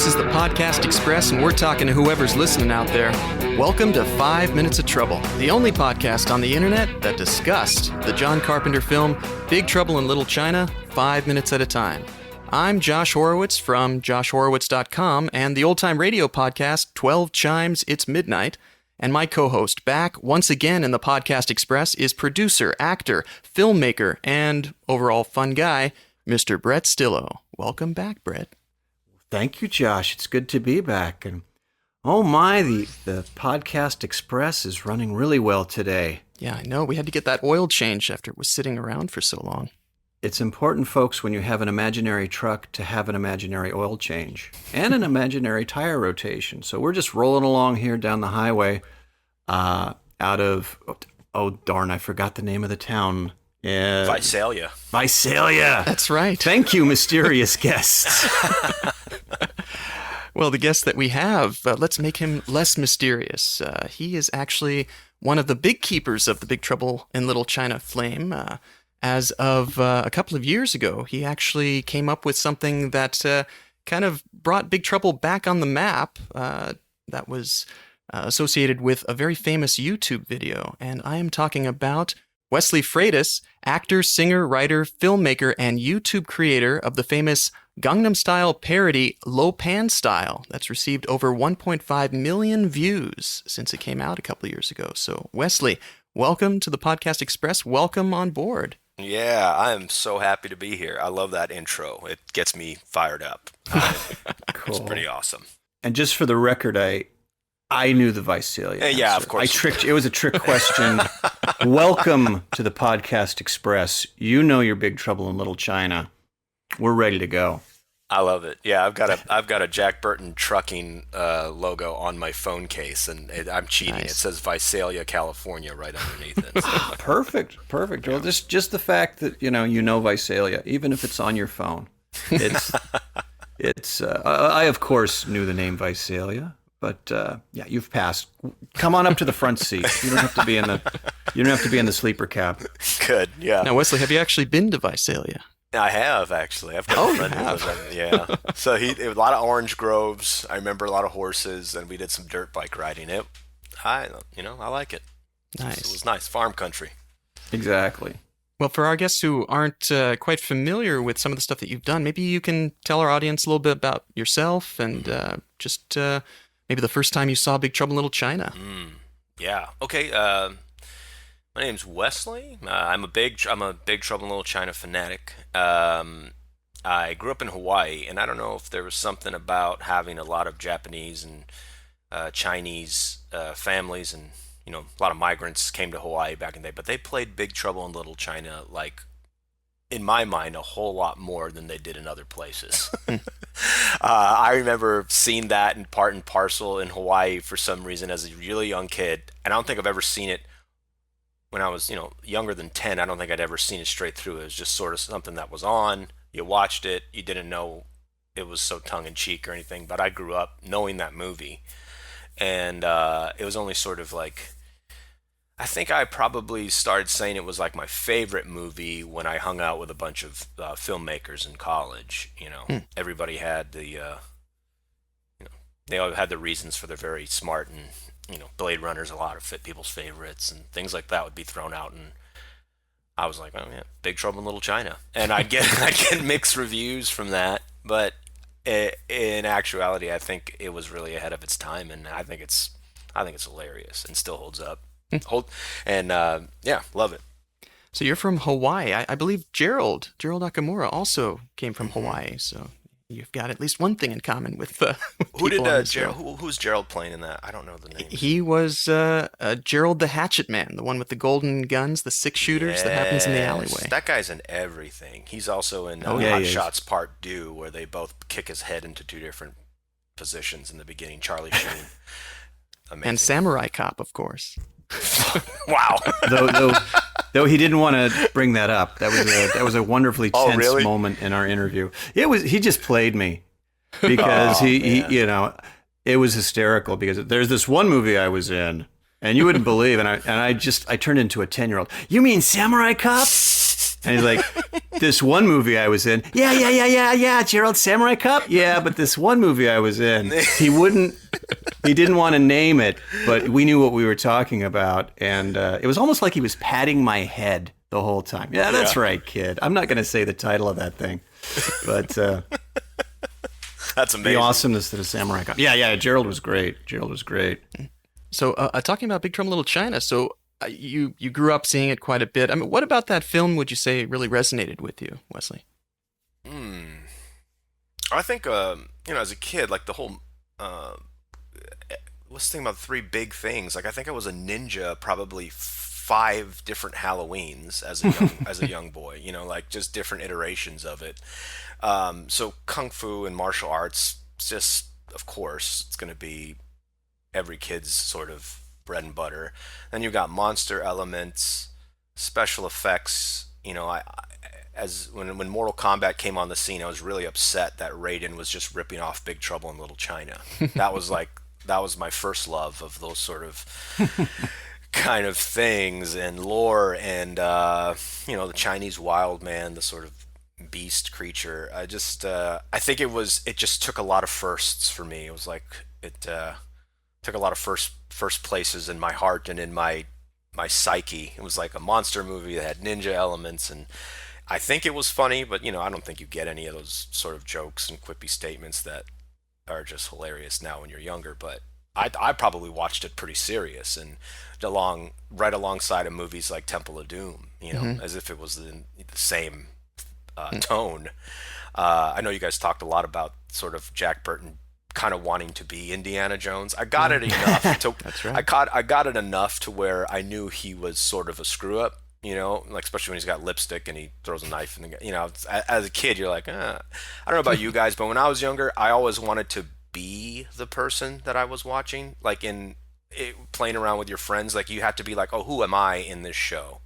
This is the Podcast Express, and we're talking to whoever's listening out there. Welcome to 5 Minutes of Trouble, the only podcast on the internet that discussed the John Carpenter film Big Trouble in Little China 5 minutes at a time. I'm Josh Horowitz from joshhorowitz.com and the old-time radio podcast 12 Chimes It's Midnight. And my co-host back once again in the Podcast Express is producer, actor, filmmaker, and overall fun guy, Mr. Brett Stillo. Welcome back, Brett. Thank you, Josh. It's good to be back. And oh my, the Podcast Express is running really well today. Yeah, I know. We had to get that oil change after it was sitting around for so long. It's important, folks, when you have an imaginary truck to have an imaginary oil change and an imaginary tire rotation. So we're just rolling along here down the highway out of, oh darn, I forgot the name of the town. Visalia. Visalia. That's right. Thank you, mysterious guests. Well, the guest that we have, let's make him less mysterious. He is actually one of the big keepers of the Big Trouble in Little China flame. As of a couple of years ago, he actually came up with something that kind of brought Big Trouble back on the map. That was associated with a very famous YouTube video. And I am talking about Wesley Freitas, actor, singer, writer, filmmaker, and YouTube creator of the famous Gangnam Style parody Lo Pan Style that's received over 1.5 million views since it came out a couple of years ago. So, Wesley, welcome to the Podcast Express. Welcome on board. Yeah, I am so happy to be here. I love that intro. It gets me fired up. Cool. It's pretty awesome. And just for the record, I knew the Visalia answer. Yeah, of course. I tricked you. It was a trick question. Welcome to the Podcast Express. You know your Big Trouble in Little China. We're ready to go. I love it. Yeah, I've got a Jack Burton trucking logo on my phone case, and I'm cheating. Nice. It says Visalia, California, right underneath it. So. Perfect. Yeah. Well, just the fact that you know Visalia, even if it's on your phone, it's. I of course knew the name Visalia. But yeah, you've passed. Come on up to the front seat. You don't have to be in the sleeper cab. Good. Yeah. Now, Wesley, have you actually been to Visalia? I have actually. I've got a friend who lives there. Yeah. So it was a lot of orange groves. I remember a lot of horses, and we did some dirt bike riding. I like it. Nice. It was nice farm country. Exactly. Well, for our guests who aren't quite familiar with some of the stuff that you've done, maybe you can tell our audience a little bit about yourself and just maybe the first time you saw Big Trouble in Little China. Yeah. Okay. My name's Wesley. I'm a Big Trouble in Little China fanatic. I grew up in Hawaii, and I don't know if there was something about having a lot of Japanese and Chinese families, and a lot of migrants came to Hawaii back in the day. But they played Big Trouble in Little China, like, in my mind, a whole lot more than they did in other places. I remember seeing that in part and parcel in Hawaii for some reason as a really young kid, and I don't think I've ever seen it when I was, younger than 10. I don't think I'd ever seen it straight through. It was just sort of something that was on. You watched it. You didn't know it was so tongue-in-cheek or anything, but I grew up knowing that movie, and it was only sort of like, I think I probably started saying it was like my favorite movie when I hung out with a bunch of filmmakers in college. Everybody had they all had the reasons for their very smart, and Blade Runner's a lot of people's favorites, and things like that would be thrown out, and I was like, oh yeah, Big Trouble in Little China, and I'd get mixed reviews from that, but in actuality, I think it was really ahead of its time, and I think it's hilarious and still holds up. Yeah, love it. So you're from Hawaii. I believe Gerald Nakamura also came from Hawaii. So you've got at least one thing in common with who did Gerald? Who's Gerald playing in that? I don't know the name. He was Gerald the Hatchet Man, the one with the golden guns, the 6-shooters that happens in the alleyway. That guy's in everything. He's also in Hot Shots Part 2, where they both kick his head into two different positions in the beginning. Charlie Sheen. Amazing. And Samurai Cop, of course. Wow. Though he didn't want to bring that up. That was a wonderfully tense moment in our interview. He just played me because it was hysterical because there's this one movie I was in and you wouldn't believe, and I turned into a 10-year-old. You mean Samurai Cop? And he's like, this one movie I was in, yeah, Gerald, Samurai Cop, yeah, but this one movie I was in, he didn't want to name it, but we knew what we were talking about, and it was almost like he was patting my head the whole time. Yeah, that's right, kid. I'm not going to say the title of that thing, but That's amazing. the awesomeness of the Samurai Cop. Yeah, Gerald was great. So, talking about Big Trouble in Little China, so you grew up seeing it quite a bit. I mean, what about that film would you say really resonated with you, Wesley? I think, as a kid, like the whole, let's think about three big things. Like I think I was a ninja probably 5 different Halloweens as a young boy. Like just different iterations of it. So kung fu and martial arts, just of course, it's going to be every kid's sort of bread and butter. Then you got monster elements, special effects. As when Mortal Kombat came on the scene, I was really upset that Raiden was just ripping off Big Trouble in Little China. That was my first love of those sort of kind of things and lore and the Chinese wild man, the sort of beast creature. I think it just took a lot of firsts for me. It was like it took a lot of first places in my heart and in my psyche. It was like a monster movie that had ninja elements, and I think it was funny, but I don't think you get any of those sort of jokes and quippy statements that are just hilarious now when you're younger. But I probably watched it pretty serious and right alongside of movies like Temple of Doom, as if it was in the same tone. I know you guys talked a lot about sort of Jack Burton kind of wanting to be Indiana Jones. I got it enough to That's right. I got it enough to where I knew he was sort of a screw up, like especially when he's got lipstick and he throws a knife in as a kid you're like, I don't know about you guys, but when I was younger, I always wanted to be the person that I was watching, like playing around with your friends, like you had to be like, oh, who am I in this show?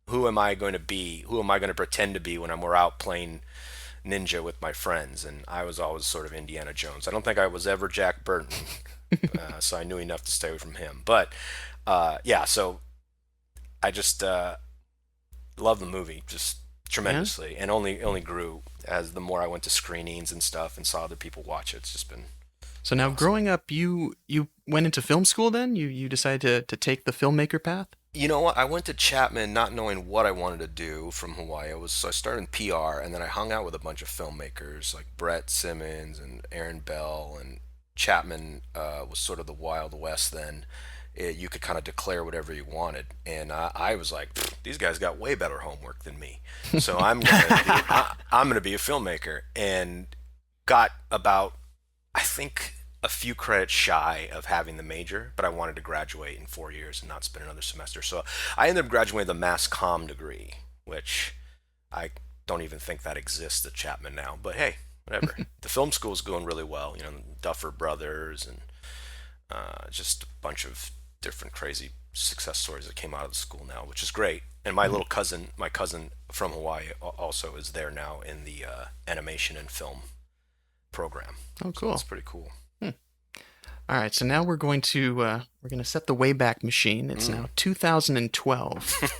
Who am I going to be? Who am I going to pretend to be when we're out playing ninja with my friends? And I was always sort of Indiana Jones. I don't think I was ever Jack Burton, so I knew enough to stay away from him. But so I just love the movie just tremendously, and only grew as the more I went to screenings and stuff and saw other people watch it. It's just been So now, awesome. growing up, you went into film school. Then you decided to take the filmmaker path. You know what? I went to Chapman not knowing what I wanted to do from Hawaii. So I started in PR, and then I hung out with a bunch of filmmakers like Brett Simmons and Aaron Bell, and Chapman was sort of the Wild West then. You could kind of declare whatever you wanted, and I was like, these guys got way better homework than me, so I'm gonna be a filmmaker, and got about, I think, a few credits shy of having the major, but I wanted to graduate in 4 years and not spend another semester. So I ended up graduating with a mass comm degree, which I don't even think that exists at Chapman now. But hey, whatever. The film school is going really well. Duffer Brothers and just a bunch of different crazy success stories that came out of the school now, which is great. And my cousin from Hawaii also is there now in the animation and film program. Oh, So cool. that's pretty cool. All right, so now we're going to set the Wayback Machine. It's now 2012,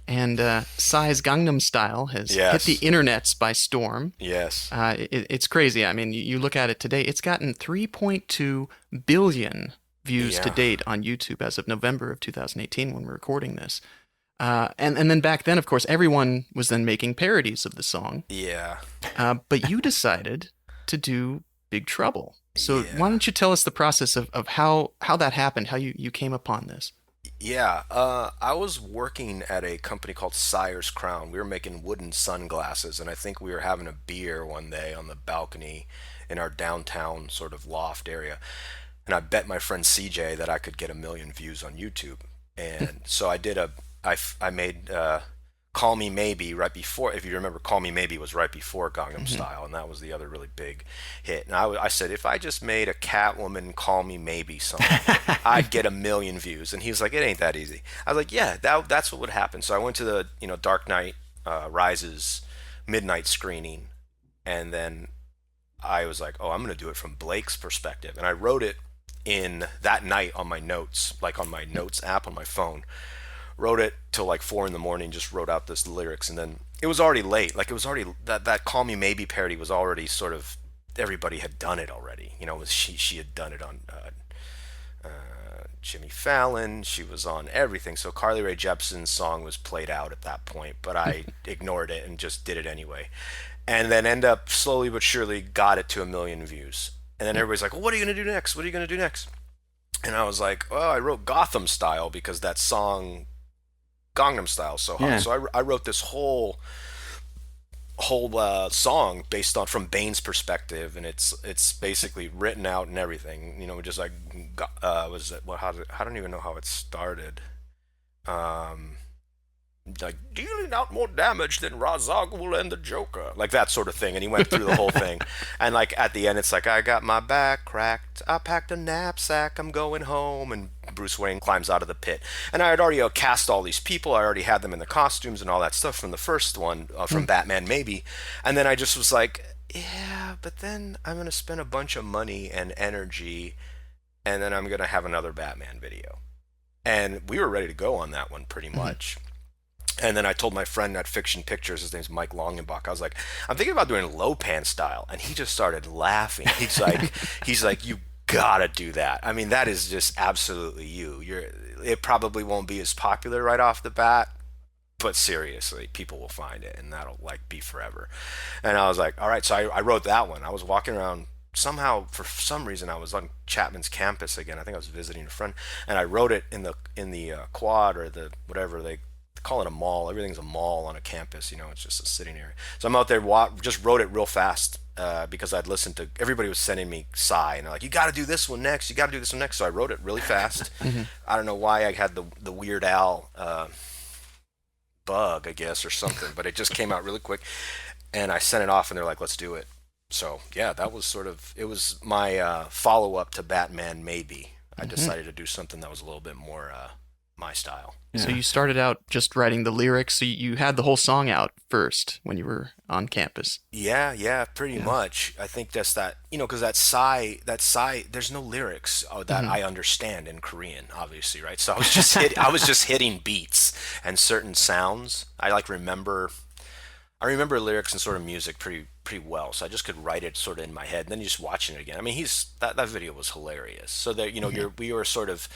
and Psy's Gangnam Style has hit the internets by storm. Yes. It's crazy. I mean, you look at it today; it's gotten 3.2 billion views to date on YouTube as of November of 2018 when we're recording this. And then back then, of course, everyone was then making parodies of the song. Yeah. But you decided to do Big Trouble. So Yeah. why don't you tell us the process of how that happened, how you came upon this? Yeah, I was working at a company called Sire's Crown. We were making wooden sunglasses, and I think we were having a beer one day on the balcony in our downtown sort of loft area. And I bet my friend CJ that I could get 1 million views on YouTube. And so I made Call Me Maybe right before, if you remember, Call Me Maybe was right before Gangnam Style, and that was the other really big hit. And I said, if I just made a Catwoman Call Me Maybe song, I'd get 1 million views. And he was like, it ain't that easy. I was like, yeah, that's what would happen. So I went to the Dark Knight Rises midnight screening, and then I was like, oh, I'm going to do it from Blake's perspective. And I wrote it in that night on my notes, like on my notes app on my phone. Wrote it till like 4 a.m, just wrote out this lyrics, and then it was already late. Like it was already that Call Me Maybe parody was already sort of everybody had done it already. You know, it was she had done it on Jimmy Fallon. She was on everything. So Carly Rae Jepsen's song was played out at that point, but I ignored it and just did it anyway. And then end up slowly but surely got it to 1 million views. And then everybody's like, well, what are you going to do next? What are you going to do next? And I was like, well, I wrote Gotham Style because that song Gangnam Style so hot. Yeah. So I wrote this whole song based on from Bane's perspective, and it's basically written out and everything. You know, just like was it what? How did, I don't even know how it started. Um, like dealing out more damage than Ra's al Ghul and the Joker, like that sort of thing. And he went through the whole thing, and like at the end, it's like I got my back cracked, I packed a knapsack, I'm going home, and Bruce Wayne climbs out of the pit. And I had already cast all these people, I already had them in the costumes and all that stuff from the first one, from Batman Maybe, and then I just was like, yeah, but then I'm gonna spend a bunch of money and energy, and then I'm gonna have another Batman video, and we were ready to go on that one pretty much. And then I told my friend at Fiction Pictures, his name's Mike Longenbach, I was like, I'm thinking about doing Lopan style. And he just started laughing. He's like, you gotta do that. I mean, that is just absolutely you. It probably won't be as popular right off the bat, but seriously, people will find it and that'll like be forever. And I was like, all right, so I wrote that one. I was walking around somehow for some reason I was on Chapman's campus again. I think I was visiting a friend, and I wrote it in the quad or the whatever they call it, a mall. Everything's a mall on a campus, you know, it's just a sitting area. So I'm out there, just wrote it real fast because I'd listened to, everybody was sending me Psy, and they're like, you got to do this one next, you got to do this one next. So I wrote it really fast. I don't know why I had the Weird Al bug, I guess, or something, but it just came out really quick. And I sent it off, and they're like, let's do it. So yeah, that was sort of, it was my follow-up to Batman Maybe. I decided to do something that was a little bit more my style. So you started out just writing the lyrics. So you had the whole song out first when you were on campus. Yeah, pretty much. I think that's that, you know, because that Psy, there's no lyrics that I understand in Korean, obviously, right? So I was just hitting beats and certain sounds. I remember lyrics and sort of music pretty well, so I just could write it sort of in my head, and then just watching it again. I mean, that video was hilarious. So that, you know, we were sort of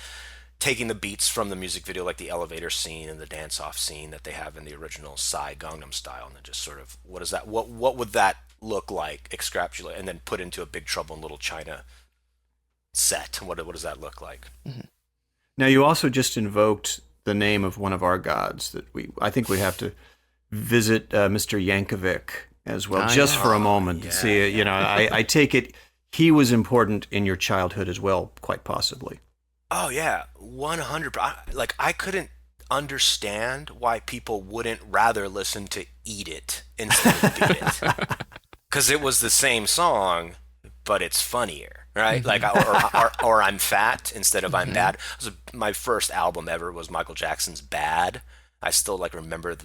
taking the beats from the music video, like the elevator scene and the dance-off scene that they have in the original Psy Gangnam Style, and then just sort of, what would that look like, extrapolate, and then put into a Big Trouble in Little China set. What does that look like? Now, you also just invoked the name of one of our gods that I think we have to visit Mr. Yankovic as well, just for a moment to see it. You know, I take it he was important in your childhood as well, quite possibly. Oh yeah, 100%. Like, I couldn't understand why people wouldn't rather listen to Eat It instead of Beat It, because it was the same song, but it's funnier, right? Like, or I'm Fat instead of I'm Bad. My first album ever was Michael Jackson's Bad. I still like remember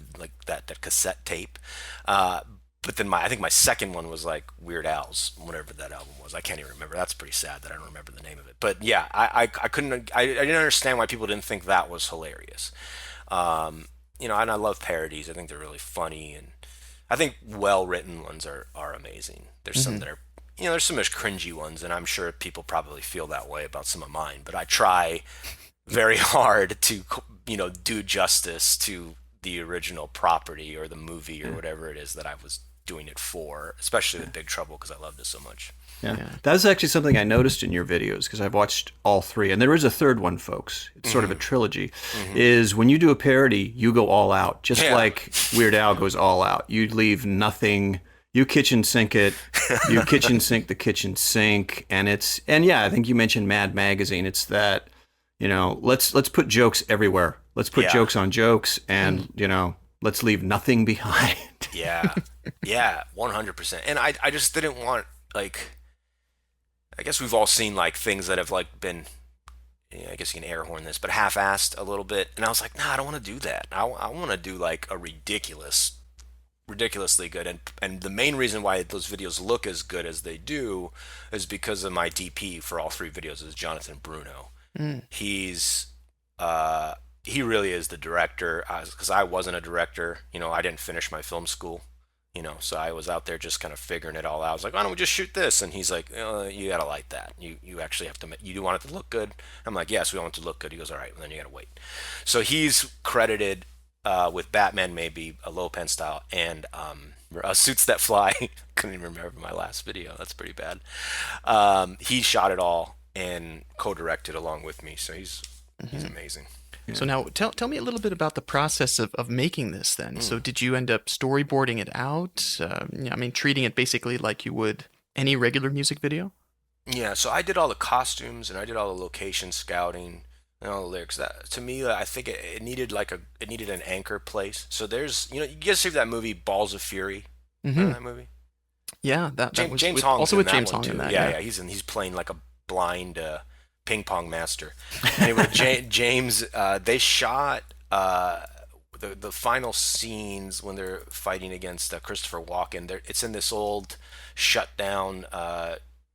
that cassette tape. But then I think my second one was like Weird Al's, whatever that album was. I can't even remember. That's pretty sad that I don't remember the name of it. But yeah, I didn't understand why people didn't think that was hilarious. You know, and I love parodies. I think they're really funny, and I think well-written ones are amazing. There's some that are, you know, there's some cringy ones, and I'm sure people probably feel that way about some of mine. But I try very hard to, you know, do justice to the original property or the movie or whatever it is that I was doing it for, especially with Big Trouble, because I loved it so much. Yeah. That was actually something I noticed in your videos, because I've watched all three, and there is a third one, folks. It's sort of a trilogy. Is when you do a parody, you go all out, just like Weird Al goes all out. You leave nothing. You kitchen sink it. You kitchen sink the kitchen sink, and yeah, I think you mentioned Mad Magazine. It's that, you know, let's put jokes everywhere. Let's put jokes on jokes, and you know, let's leave nothing behind. Yeah, 100%. And I just didn't want, like, I guess we've all seen like things that have like been, you know, I guess you can air horn this, but half-assed a little bit. And I was like, nah, I don't want to do that. I want to do like a ridiculously good. And the main reason why those videos look as good as they do is because of my DP for all three videos is Jonathan Bruno. He's he really is the director, because I wasn't a director. I didn't finish my film school. So I was out there just kind of figuring it all out. I was like, why don't we just shoot this? And he's like, you gotta like that. You actually have to. You do want it to look good. I'm like, yes, we want it to look good. He goes, all right, well, then you gotta wait. So he's credited with Batman, maybe a Lopan style, and Suits That Fly. Couldn't even remember my last video. That's pretty bad. He shot it all and co-directed along with me. So he's amazing. Yeah. So now tell me a little bit about the process of making this then. So did you end up storyboarding it out? I mean, treating it basically like you would any regular music video? Yeah, so I did all the costumes and I did all the location scouting and all the lyrics. That to me, I think it needed it needed an anchor place. So there's you guys see that movie Balls of Fury? Mm-hmm. That movie. Yeah, that was James Hong's also in with that James one Hong in too. that. Yeah, he's playing like a blind ping pong master. Anyway, James, they shot the final scenes when they're fighting against Christopher Walken. It's in this old shut down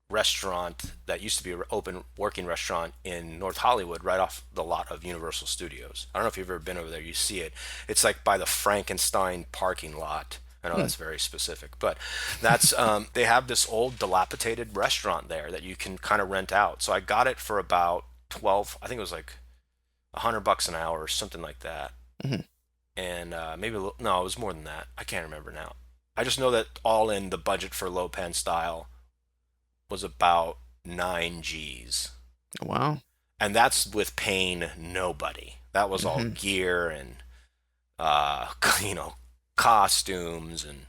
restaurant that used to be an open working restaurant in North Hollywood, right off the lot of Universal Studios. I don't know if you've ever been over there. You see it. It's like by the Frankenstein parking lot. I know that's very specific, but that's they have this old dilapidated restaurant there that you can kind of rent out. So I got it for about 12. I think it was like $100 an hour or something like that. Mm-hmm. And maybe no, it was more than that. I can't remember now. I just know that all in the budget for Low Pan Style was about 9 G's. Wow. And that's with paying nobody. That was all gear and costumes, and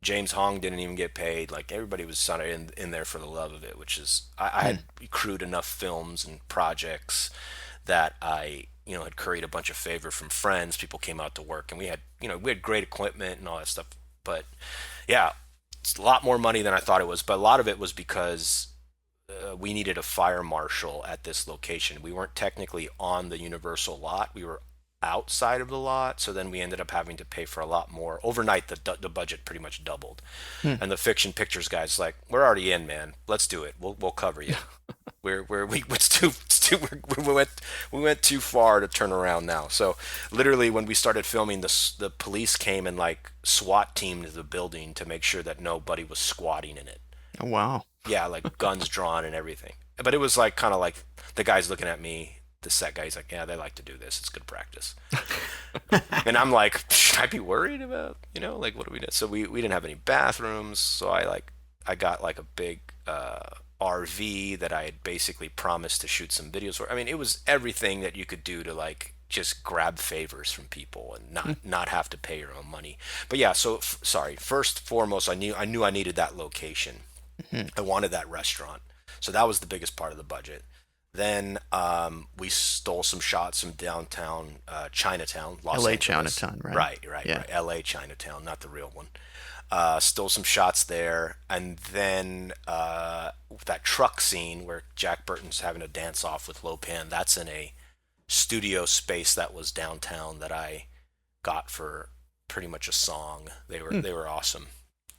James Hong didn't even get paid. Like everybody was sort of in there for the love of it, which is I had accrued enough films and projects that I had curried a bunch of favor from friends. People came out to work, and we had great equipment and all that stuff. But yeah, it's a lot more money than I thought it was. But a lot of it was because we needed a fire marshal at this location. We weren't technically on the Universal lot. We were outside of the lot, so then we ended up having to pay for a lot more. Overnight, the budget pretty much doubled. And the Fiction Pictures guys like, we're already in, man. Let's do it. We'll cover you. We went too far to turn around now. So literally, when we started filming, the police came and like SWAT teamed the building to make sure that nobody was squatting in it. Oh, wow. Yeah, like guns drawn and everything. But it was like kind of like the guys looking at me. The set guy, he's like, yeah, they like to do this. It's good practice. And I'm like, should I be worried about, like what do we do? So we didn't have any bathrooms. So I got like a big RV that I had basically promised to shoot some videos for. I mean, it was everything that you could do to like just grab favors from people and not have to pay your own money. But yeah, so sorry. First and foremost, I knew I needed that location. I wanted that restaurant. So that was the biggest part of the budget. Then we stole some shots from downtown Chinatown, Los LA Angeles. Chinatown, right? Right. Yeah. LA Chinatown, not the real one. Stole some shots there, and then that truck scene where Jack Burton's having a dance off with Lopan, that's in a studio space that was downtown that I got for pretty much a song. They were awesome.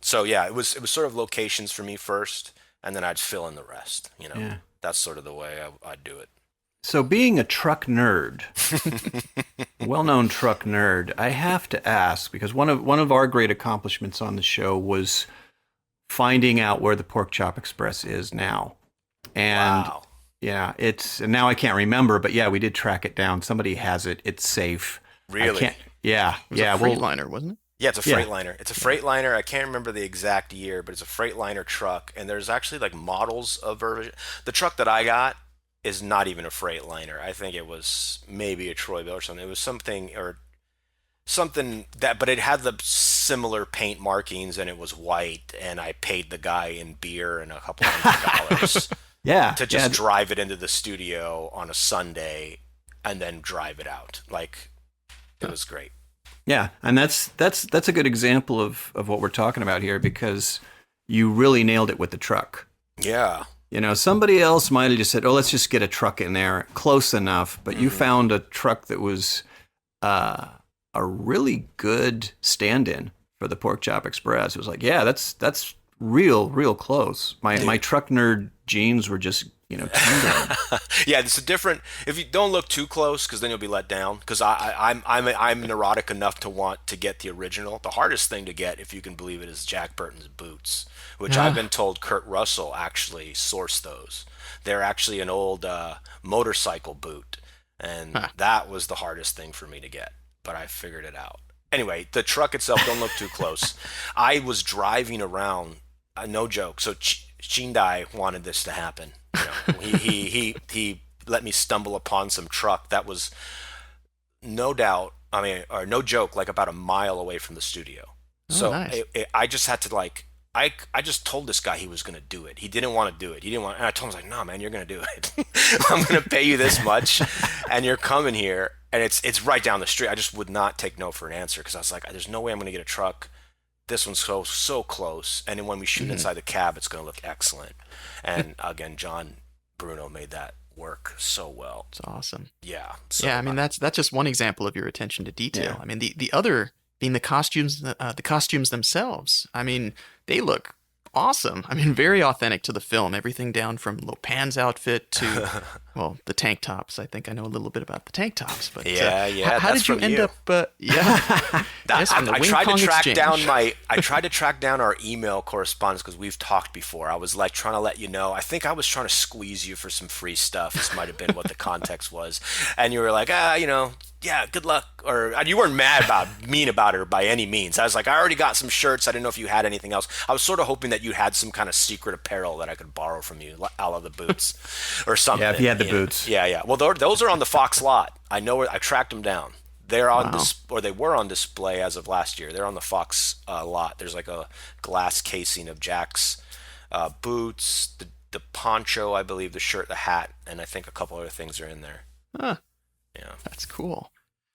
So yeah, it was sort of locations for me first, and then I'd fill in the rest. Yeah. That's sort of the way I'd do it. So being a truck nerd, well-known truck nerd, I have to ask, because one of our great accomplishments on the show was finding out where the Pork Chop Express is now. And wow. yeah, and now I can't remember, but yeah, we did track it down. Somebody has it. It's safe. Really? It was a Freightliner, wasn't it? Yeah, it's a Freightliner. It's a Freightliner. I can't remember the exact year, but it's a Freightliner truck. And there's actually like models of version. The truck that I got is not even a Freightliner. I think it was maybe a Troy-Bill or something. It was something that, but it had the similar paint markings and it was white. And I paid the guy in beer and a couple $100 to just drive it into the studio on a Sunday and then drive it out. Like, it was great. Yeah, and that's a good example of what we're talking about here, because you really nailed it with the truck. Yeah. Somebody else might have just said, oh, let's just get a truck in there, close enough, but you found a truck that was a really good stand-in for the Pork Chop Express. It was like, yeah, that's real close. My truck nerd genes were just tingling. Yeah, it's a different. If you don't look too close, because then you'll be let down. Because I'm neurotic enough to want to get the original. The hardest thing to get, if you can believe it, is Jack Burton's boots, which I've been told Kurt Russell actually sourced those. They're actually an old motorcycle boot, and that was the hardest thing for me to get. But I figured it out. Anyway, the truck itself, don't look too close. I was driving around, no joke. So Shindai wanted this to happen. He let me stumble upon some truck that was no doubt, or no joke, like about a mile away from the studio. So nice. I just had to I just told this guy he was going to do it. He didn't want to do it. And I told him, I was like, no, man, you're going to do it. I'm going to pay you this much and you're coming here. And it's right down the street. I just would not take no for an answer because I was like, there's no way I'm going to get a truck. This one's so close. And then when we shoot inside the cab, it's going to look excellent. And again, John Bruno made that work so well. It's awesome. Yeah. So, yeah, I mean, that's just one example of your attention to detail. Yeah. I mean, the other being the costumes themselves. I mean, they look awesome. I mean, very authentic to the film. Everything down from Lopan's outfit to, well, the tank tops. I think I know a little bit about the tank tops. But how did you end up? I tried to track down our email correspondence because we've talked before. I was like trying to let you know. I think I was trying to squeeze you for some free stuff. This might have been what the context was, and you were like, yeah, good luck. Or you weren't mean about it by any means. I was like, I already got some shirts. I didn't know if you had anything else. I was sort of hoping that you had some kind of secret apparel that I could borrow from you, a la the boots or something. Yeah, if you had the boots. Yeah. Well, those are on the Fox lot. I know I tracked them down. They're on they were on display as of last year. They're on the Fox lot. There's like a glass casing of Jack's boots, the poncho, I believe, the shirt, the hat, and I think a couple other things are in there. Huh. Yeah, that's cool.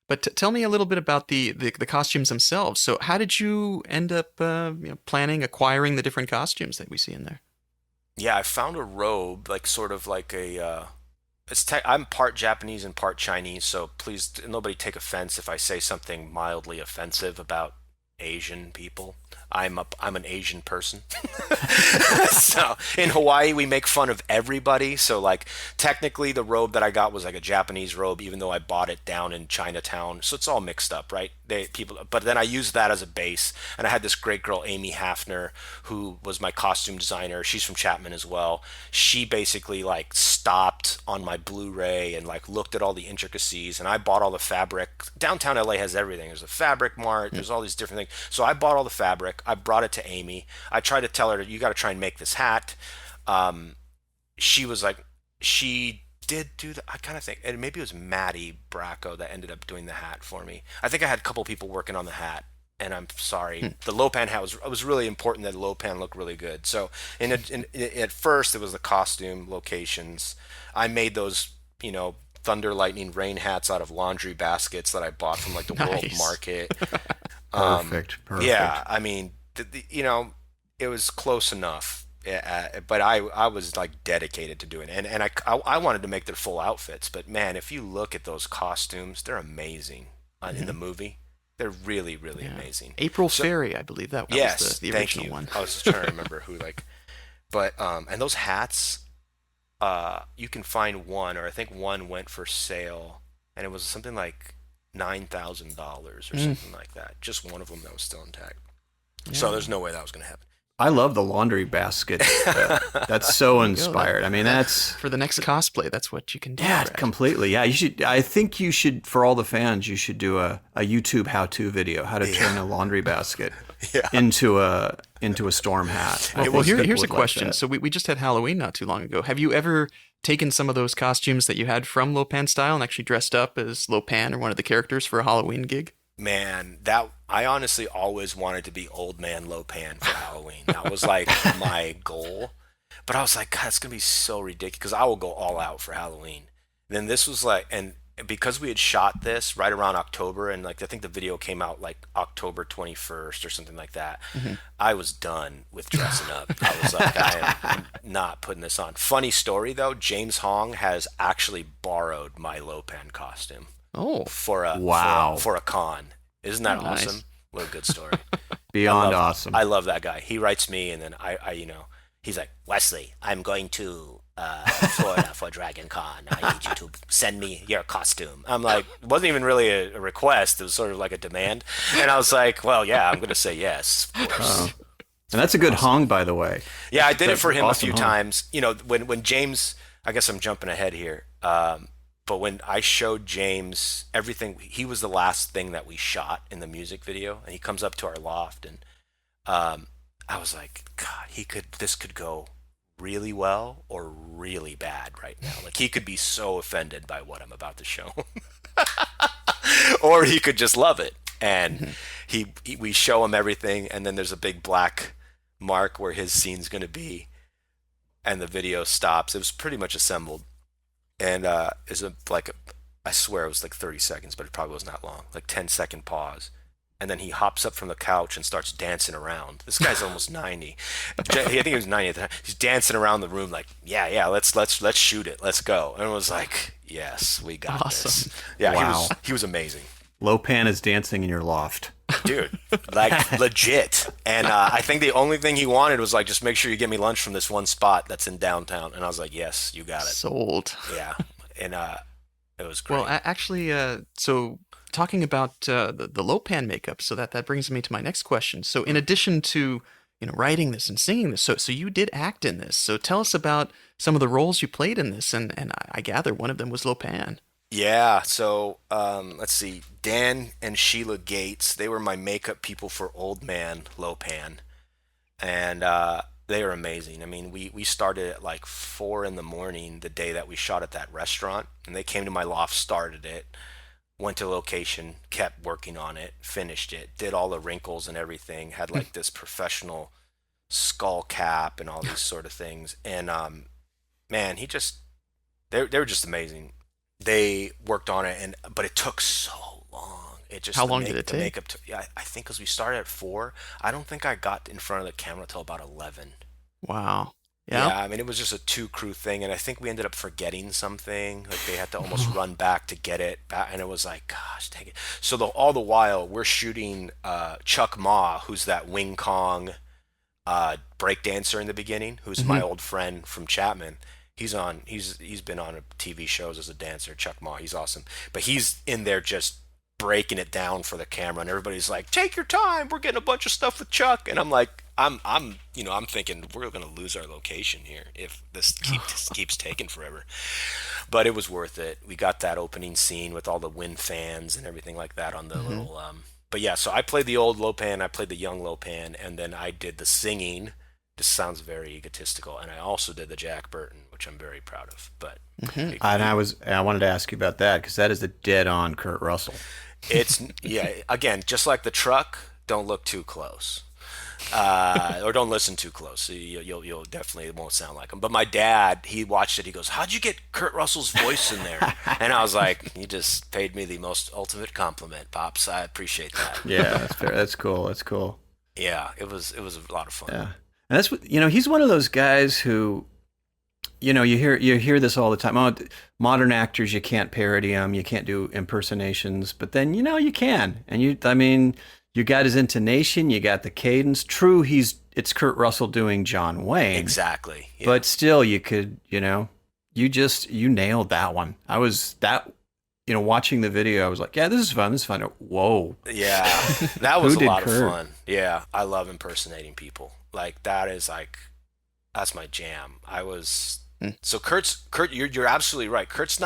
But tell me a little bit about the costumes themselves. So how did you end up acquiring the different costumes that we see in there? Yeah, I found a robe, sort of like a. I'm part Japanese and part Chinese, so please nobody take offense if I say something mildly offensive about Asian people. I'm an Asian person. So in Hawaii we make fun of everybody. So technically the robe that I got was like a Japanese robe, even though I bought it down in Chinatown. So it's all mixed up, right? But then I used that as a base, and I had this great girl Amy Hafner, who was my costume designer. She's from Chapman as well. She basically stopped on my Blu-ray and looked at all the intricacies, and I bought all the fabric. Downtown LA has everything. There's a fabric mart. There's all these different things. So I bought all the fabric. I brought it to Amy. I tried to tell her, you got to try and make this hat. She was like, she did do that. I kind of think, and maybe it was Maddie Bracco that ended up doing the hat for me. I think I had a couple people working on the hat, and I'm sorry. The Lopan hat was really important that Lopan looked really good. So at first it was the costume locations. I made those, thunder, lightning, rain hats out of laundry baskets that I bought from the World Market. Perfect. Yeah, I mean, it was close enough. But I was dedicated to doing it, and I wanted to make their full outfits. But man, if you look at those costumes, they're amazing in the movie. They're really, really amazing. April Ferry, I believe that was the original one. I was just trying to remember who but and those hats, you can find one, or I think one went for sale, and it was something like $9,000 or something like that. Just one of them that was still intact. Yeah. So there's no way that was going to happen. I love the laundry basket. That's so inspired. I mean, that's for the next cosplay. That's what you can do. Yeah, right? Completely. Yeah, you should. I think you should, for all the fans, you should do a YouTube how-to video, how to turn a laundry basket into a storm hat. Well, here's a question. So we just had Halloween not too long ago. Have you ever taken some of those costumes that you had from Lopan Style and actually dressed up as Lopan or one of the characters for a Halloween gig? Man, I honestly always wanted to be Old Man Lopan for Halloween. That was my goal. But I was like, God, it's going to be so ridiculous because I will go all out for Halloween. And then this was and because we had shot this right around October, and I think the video came out October 21st or something like that, I was done with dressing up. I was like, I am not putting this on. Funny story though, James Hong has actually borrowed my Lopan costume. Oh, for a con. Isn't that awesome? Nice. What a good story. Beyond awesome. I love that guy. He writes me, and then I he's like, Wesley, I'm going to Florida for Dragon Con. I need you to send me your costume. I'm like, it wasn't even really a request. It was sort of like a demand. And I was like, well, yeah, I'm going to say yes, of Uh, course. and that's a Freaking good awesome. hong, by the way. Yeah, I did it That's for him a awesome few hong. times. You know, when James, I guess I'm jumping ahead here. But when I showed James everything, he was the last thing that we shot in the music video, and he comes up to our loft, and um, I was like, God, this could go really well or really bad right now. Like he could be so offended by what I'm about to show him, or he could just love it. And Mhm. we show him everything, and then there's a big black mark where his scene's going to be, and the video stops. It was pretty much assembled, and is a like a, I swear it was like 30 seconds, but it probably wasn't that long. Like 10-second pause. And then he hops up from the couch and starts dancing around. This guy's almost 90. I think he was 90 at the time. He's dancing around the room like, yeah, let's shoot it. Let's go. And it was like, yes, we got this. Awesome. Yeah, Wow. he was amazing. Lopan is dancing in your loft. Dude, like legit. And I think the only thing he wanted was like, just make sure you get me lunch from this one spot that's in downtown. And I was like, yes, you got it. Sold. Yeah. And it was Well, great. actually, so talking about the Lopan makeup, so that brings me to my next question. So, in addition to writing this and singing this, so you did act in this. So, tell us about some of the roles you played in this, and I gather one of them was Lopan. Yeah, so let's see. Dan and Sheila Gates, they were my makeup people for Old Man Lopan, and they are amazing. I mean, we started at like 4 in the morning the day that we shot at that restaurant, and they came to my loft, started it, went to location, kept working on it, finished it, did all the wrinkles and everything, had like this professional skull cap and all these sort of things, and man, they were just amazing. They worked on it, and but it took so long. It How just long did it the take? makeup. Yeah, I think because we started at 4, I don't think I got in front of the camera till about 11. Wow. Yeah. Yeah, I mean it was just a two crew thing, and I think we ended up forgetting something. Like they had to almost run back to get it back, and it was like, gosh, take it. So all the while we're shooting Chuck Ma, who's that Wing Kong break dancer in the beginning, who's my Hmm. old friend from Chapman. He's been on TV shows as a dancer, Chuck Ma. He's awesome, but he's in there just breaking it down for the camera, and everybody's like, "Take your time. We're getting a bunch of stuff with Chuck." And I'm like, I'm thinking we're gonna lose our location here if this keeps taking forever. But it was worth it. We got that opening scene with all the wind fans and everything like that on the Hmm. little. But yeah, so I played the old Lopan, I played the young Lopan, and then I did the singing. This sounds very egotistical, and I also did the Jack Burton, which I'm very proud of. But Hmm. And I wanted to ask you about that because that is the dead on Kurt Russell. it's yeah, again, just like the truck, don't look too close. Or don't listen too close. You'll definitely, it won't sound like him. But my dad, he watched it. He goes, "How'd you get Kurt Russell's voice in there?" And I was like, "You just paid me the most ultimate compliment, pops. I appreciate that." Yeah, that's fair. That's cool. That's cool. Yeah, it was a lot of fun. Yeah, and that's what he's one of those guys who you hear this all the time. Oh, modern actors, you can't parody them, you can't do impersonations, but then you can. And I mean, you got his intonation, you got the cadence. True, it's Kurt Russell doing John Wayne, Exactly. Yeah. but still, you could, you nailed that one. I was that. Watching the video, I was like, "Yeah, this is fun. This is fun." Whoa, Yeah, that was who a did lot of Kurt? fun. Yeah, I love impersonating people. Like that's my jam. I was Mm. so Kurt. You're absolutely right. Kurt's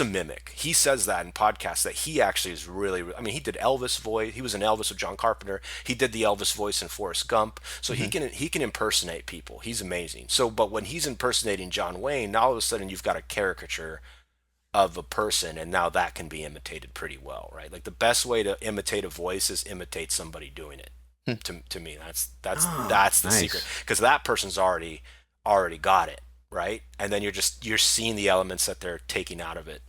a mimic. He says that in podcasts that he actually is really. I mean, he did Elvis voice. He was an Elvis with John Carpenter. He did the Elvis voice in Forrest Gump. So Hmm. he can impersonate people. He's amazing. So, but when he's impersonating John Wayne, now all of a sudden you've got a caricature of a person, and now that can be imitated pretty well, right? Like the best way to imitate a voice is imitate somebody doing it. Hmm. To me, that's Oh, that's the secret, nice. because that person's already got it, right? And then you're seeing the elements that they're taking out of it.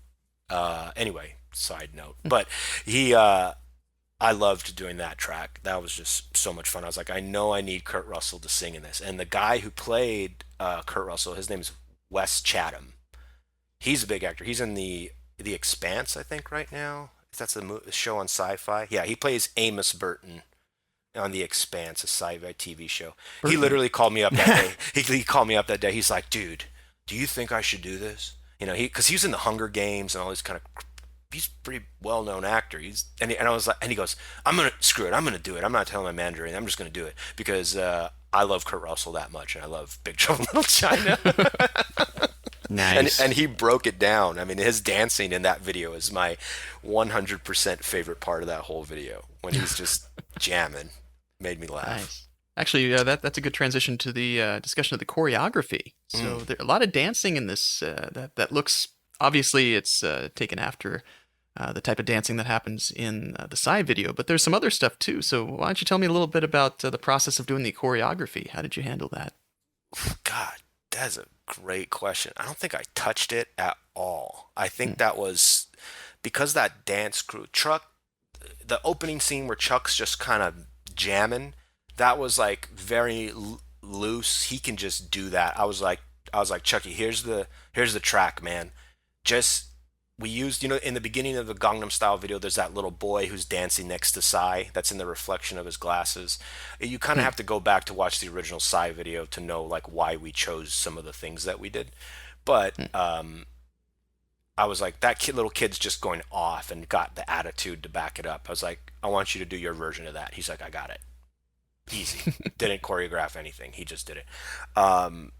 Anyway, side note, but he I loved doing that track. That was just so much fun. I was like, I know I need Kurt Russell to sing in this, and the guy who played Kurt Russell, his name's Wes Chatham. He's a big actor. He's in the Expanse, I think, right now. That's a show on Sci-Fi. Yeah, he plays Amos Burton on The Expanse, a sci-fi TV show. He Birdman. literally called me up that day. He called me up that day. He's like, dude, do you think I should do this? Because he was in the Hunger Games and all these kind of. He's a pretty well-known actor. And I was like, and he goes, I'm gonna screw it. I'm gonna do it. I'm not telling my manager anything. I'm just gonna do it because I love Kurt Russell that much, and I love Big Trouble in Little China. Nice. And he broke it down. I mean, his dancing in that video is my 100% favorite part of that whole video when he's just jamming. Made me laugh. Nice. Actually, that's a good transition to the discussion of the choreography. So there a lot of dancing in this that looks obviously it's taken after the type of dancing that happens in the side video, but there's some other stuff too. So why don't you tell me a little bit about the process of doing the choreography? How did you handle that? God, that's a great question. I don't think I touched it at all. I think that was because that dance crew, the opening scene where Chuck's just kind of jamming, that was like very loose. He can just do that. I was like, Chucky, here's the track, man. Just we used, in the beginning of the Gangnam Style video, there's that little boy who's dancing next to Psy. That's in the reflection of his glasses. You kind of have to go back to watch the original Psy video to know like why we chose some of the things that we did. But I was like, little kid's just going off and got the attitude to back it up. I was like, I want you to do your version of that. He's like, I got it. Easy. Didn't choreograph anything. He just did it. And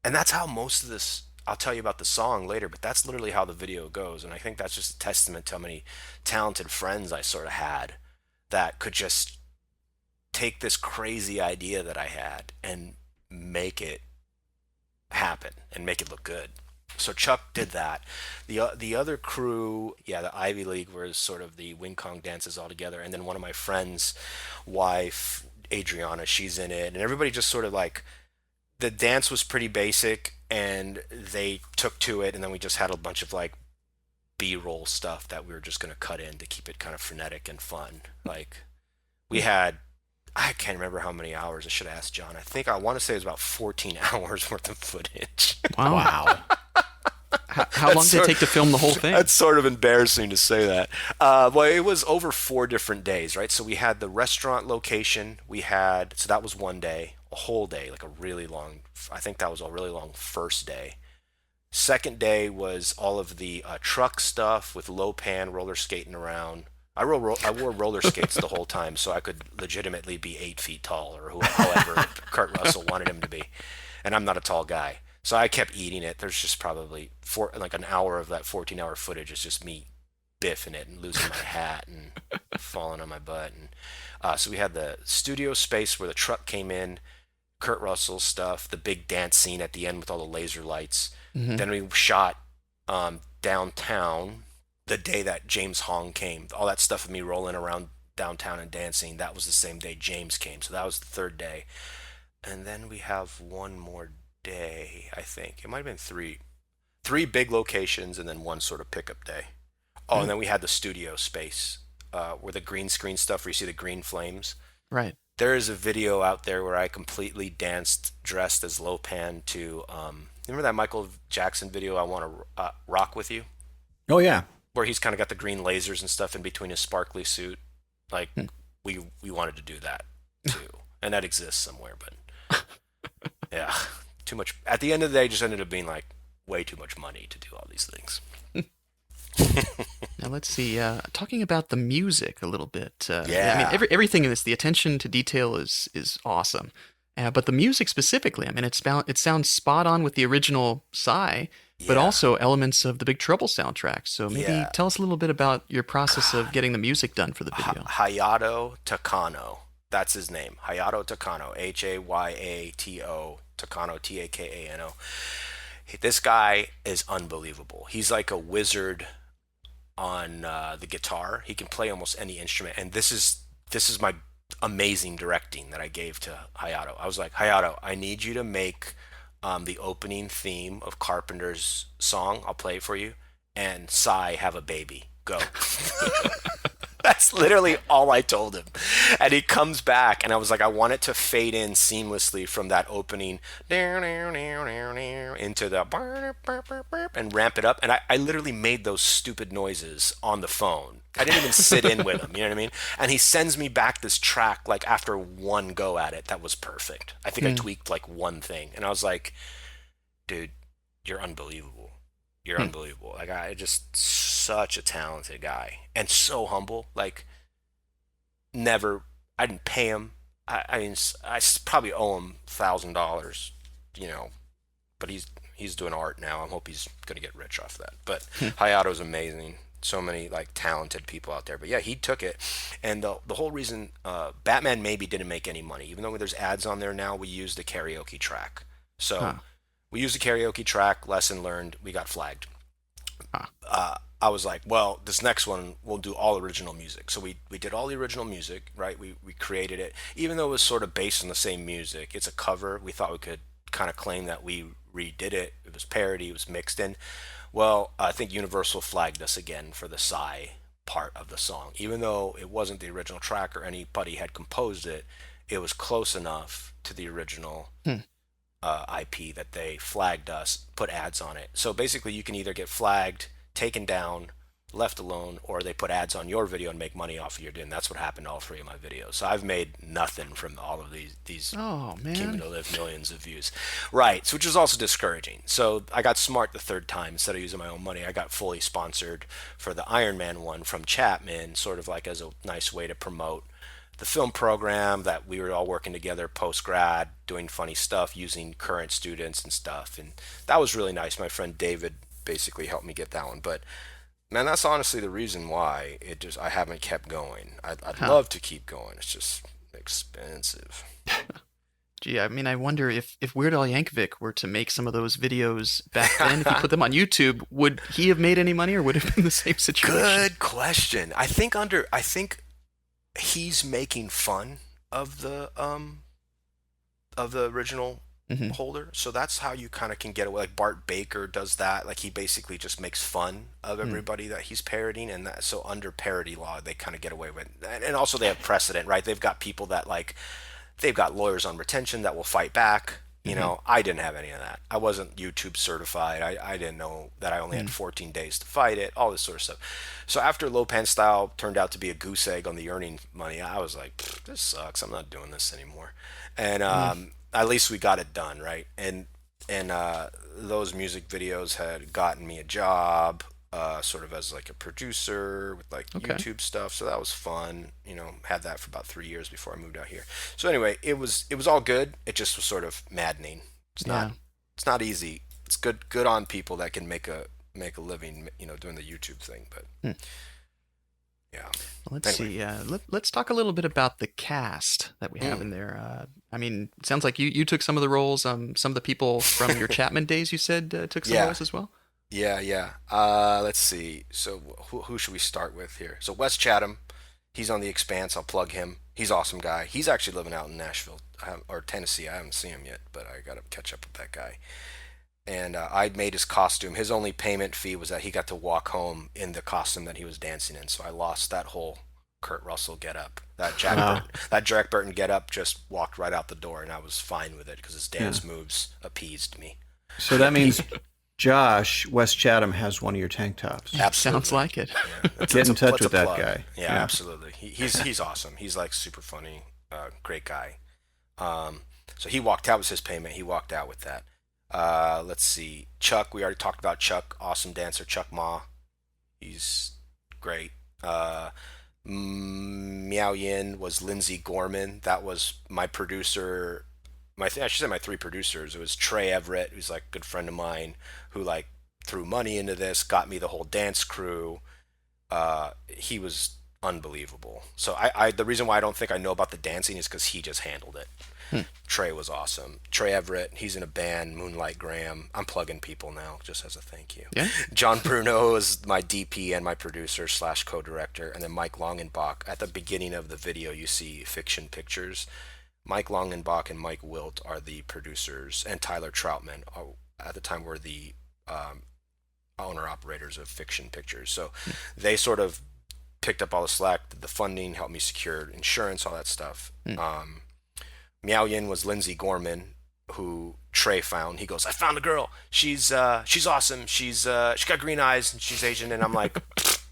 that's how most of this, I'll tell you about the song later, but that's literally how the video goes. And I think that's just a testament to how many talented friends I sort of had that could just take this crazy idea that I had and make it happen and make it look good. So Chuck did that. The other crew, yeah, the Ivy League was sort of the Wing Kong dances all together, and then one of my friends' wife, Adriana, she's in it, and everybody just sort of like the dance was pretty basic, and they took to it, and then we just had a bunch of like B-roll stuff that we were just gonna cut in to keep it kind of frenetic and fun. Like we had. I can't remember how many hours. I should have asked John. I want to say it was about 14 hours worth of footage. Wow. How long did it take to film the whole thing? That's sort of embarrassing to say that. Well, it was over 4 different days, right? So we had the restaurant location. So that was one day, a whole day, like a really long, I think that was a really long first day. Second day was all of the truck stuff with low pan roller skating around. I wore roller skates the whole time so I could legitimately be 8 feet tall or however Kurt Russell wanted him to be. And I'm not a tall guy. So I kept eating it. There's just probably like an hour of that 14-hour footage is just me biffing it and losing my hat and falling on my butt. And so we had the studio space where the truck came in, Kurt Russell's stuff, the big dance scene at the end with all the laser lights. Mm-hmm. Then we shot downtown the day that James Hong came. All that stuff of me rolling around downtown and dancing, that was the same day James came. So that was the third day. And then we have one more day, I think. It might have been three. 3 big locations and then one sort of pickup day. Oh, and then we had the studio space where the green screen stuff where you see the green flames. Right. There is a video out there where I completely danced dressed as Lopan to, remember that Michael Jackson video, I Want to Rock With You? Oh, yeah. Where he's kind of got the green lasers and stuff in between his sparkly suit. Like, we wanted to do that, too. And that exists somewhere, but yeah, too much. At the end of the day, it just ended up being, like, way too much money to do all these things. Now let's see. Talking about the music a little bit. Yeah. I mean, everything in this, the attention to detail is awesome. But the music specifically, I mean, it sounds spot on with the original Psy, but also elements of the Big Trouble soundtrack. So maybe tell us a little bit about your process of getting the music done for the video. Hayato Takano. That's his name. Hayato Takano. Hayato Takano. Takano. This guy is unbelievable. He's like a wizard on the guitar. He can play almost any instrument. And this is my amazing directing that I gave to Hayato. I was like, Hayato, I need you to make the opening theme of Carpenter's song. I'll play it for you. And Psy, Have a Baby. Go. That's literally all I told him. And he comes back, and I was like, I want it to fade in seamlessly from that opening into the and ramp it up. And I literally made those stupid noises on the phone. I didn't even sit in with him, you know what I mean? And he sends me back this track like after one go at it that was perfect. I think I tweaked like one thing. And I was like, dude, you're unbelievable. You're unbelievable. Like, I just such a talented guy and so humble. Like, never, I didn't pay him. I mean, probably owe him $1,000, you know, but he's doing art now. I hope he's gonna get rich off that. But Hayato's amazing. So many like talented people out there. But yeah, he took it, and the whole reason Batman maybe didn't make any money, even though there's ads on there now. We used the karaoke track, so we used the karaoke track. Lesson learned. We got flagged. I was like, well, this next one we'll do all original music. So we did all the original music, right? We created it, even though it was sort of based on the same music. It's a cover. We thought we could kind of claim that we redid it. It was parody. It was mixed in. Well, I think Universal flagged us again for the Psy part of the song, even though it wasn't the original track or anybody had composed it. It was close enough to the original IP that they flagged us, put ads on it. So basically, you can either get flagged, taken down, left alone, or they put ads on your video and make money off of your doing. That's what happened to all three of my videos. So I've made nothing from all of these Oh man. cumulative millions of views. Right, so which was also discouraging. So I got smart the third time. Instead of using my own money, I got fully sponsored for the Iron Man one from Chapman, sort of like as a nice way to promote the film program that we were all working together post grad, doing funny stuff using current students and stuff. And that was really nice. My friend David basically helped me get that one. But man, that's honestly the reason why I haven't kept going. I'd love to keep going. It's just expensive. Gee, I mean, I wonder if Weird Al Yankovic were to make some of those videos back then, if he put them on YouTube, would he have made any money, or would it have been the same situation? Good question. I think he's making fun of the original holder, so that's how you kind of can get away. Like Bart Baker does that. Like he basically just makes fun of everybody that he's parodying, and that so under parody law they kind of get away with it. And also they have precedent, right? They've got people that like they've got lawyers on retention that will fight back. You know, I didn't have any of that. I wasn't YouTube certified. I didn't know that I only had 14 days to fight it, all this sort of stuff. So after Lopan Style turned out to be a goose egg on the earning money, I was like, this sucks. I'm not doing this anymore. And at least we got it done, right? And those music videos had gotten me a job, sort of as like a producer with like YouTube stuff. So that was fun. You know, had that for about 3 years before I moved out here. So anyway, it was all good. It just was sort of maddening. It's not easy. It's good on people that can make a living, you know, doing the YouTube thing. But yeah. Let's see. Let's talk a little bit about the cast that we have in there. I mean, it sounds like you took some of the roles. Some of the people from your Chapman days, you said, took some roles as well. Yeah. Let's see. So who should we start with here? So Wes Chatham, he's on The Expanse. I'll plug him. He's an awesome guy. He's actually living out in Nashville or Tennessee. I haven't seen him yet, but I got to catch up with that guy. And I'd made his costume. His only payment fee was that he got to walk home in the costume that he was dancing in. So I lost that whole Kurt Russell get up. That Jack Burton get up just walked right out the door, and I was fine with it because his dance moves appeased me. So that means Josh, Wes Chatham has one of your tank tops. Absolutely. Sounds like it. Yeah, Get in touch with that guy. Yeah, absolutely. He's awesome. He's like super funny, great guy. So he walked out with his payment. He walked out with that. Let's see. Chuck, we already talked about Chuck, awesome dancer, Chuck Ma. He's great. Miao Yin was Lindsay Gorman. That was my producer. I should say my three producers. It was Trey Everett, who's like a good friend of mine, who like threw money into this, got me the whole dance crew. He was unbelievable. So the reason why I don't think I know about the dancing is because he just handled it. Trey was awesome. Trey Everett, he's in a band, Moonlight Graham. I'm plugging people now just as a thank you. Yeah. John Bruno is my DP and my producer / co-director. And then Mike Longenbach. At the beginning of the video, you see Fiction Pictures. Mike Longenbach and Mike Wilt are the producers, and Tyler Troutman at the time were the owner-operators of Fiction Pictures. So they sort of picked up all the slack, did the funding, helped me secure insurance, all that stuff. Miao Yin was Lindsay Gorman, who Trey found. He goes, I found a girl. She's awesome. She got green eyes and she's Asian. And I'm like,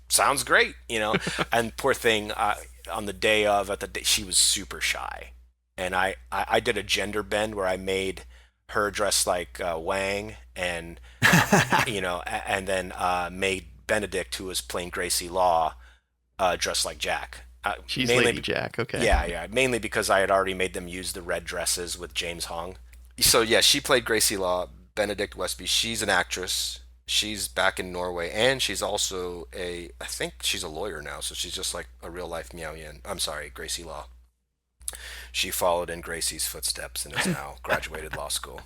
sounds great, And poor thing, on the day of, she was super shy, and I did a gender bend where I made her dress like Wang, and and then made Benedict, who was playing Gracie Law, dressed like Jack. She's Lady Jack, okay. Yeah, mainly because I had already made them use the red dresses with James Hong. So yeah, she played Gracie Law, Benedict Westby. She's an actress. She's back in Norway, and she's also I think she's a lawyer now, so she's just like a real life Miao Yin. I'm sorry, Gracie Law. She followed in Gracie's footsteps and is now graduated law school.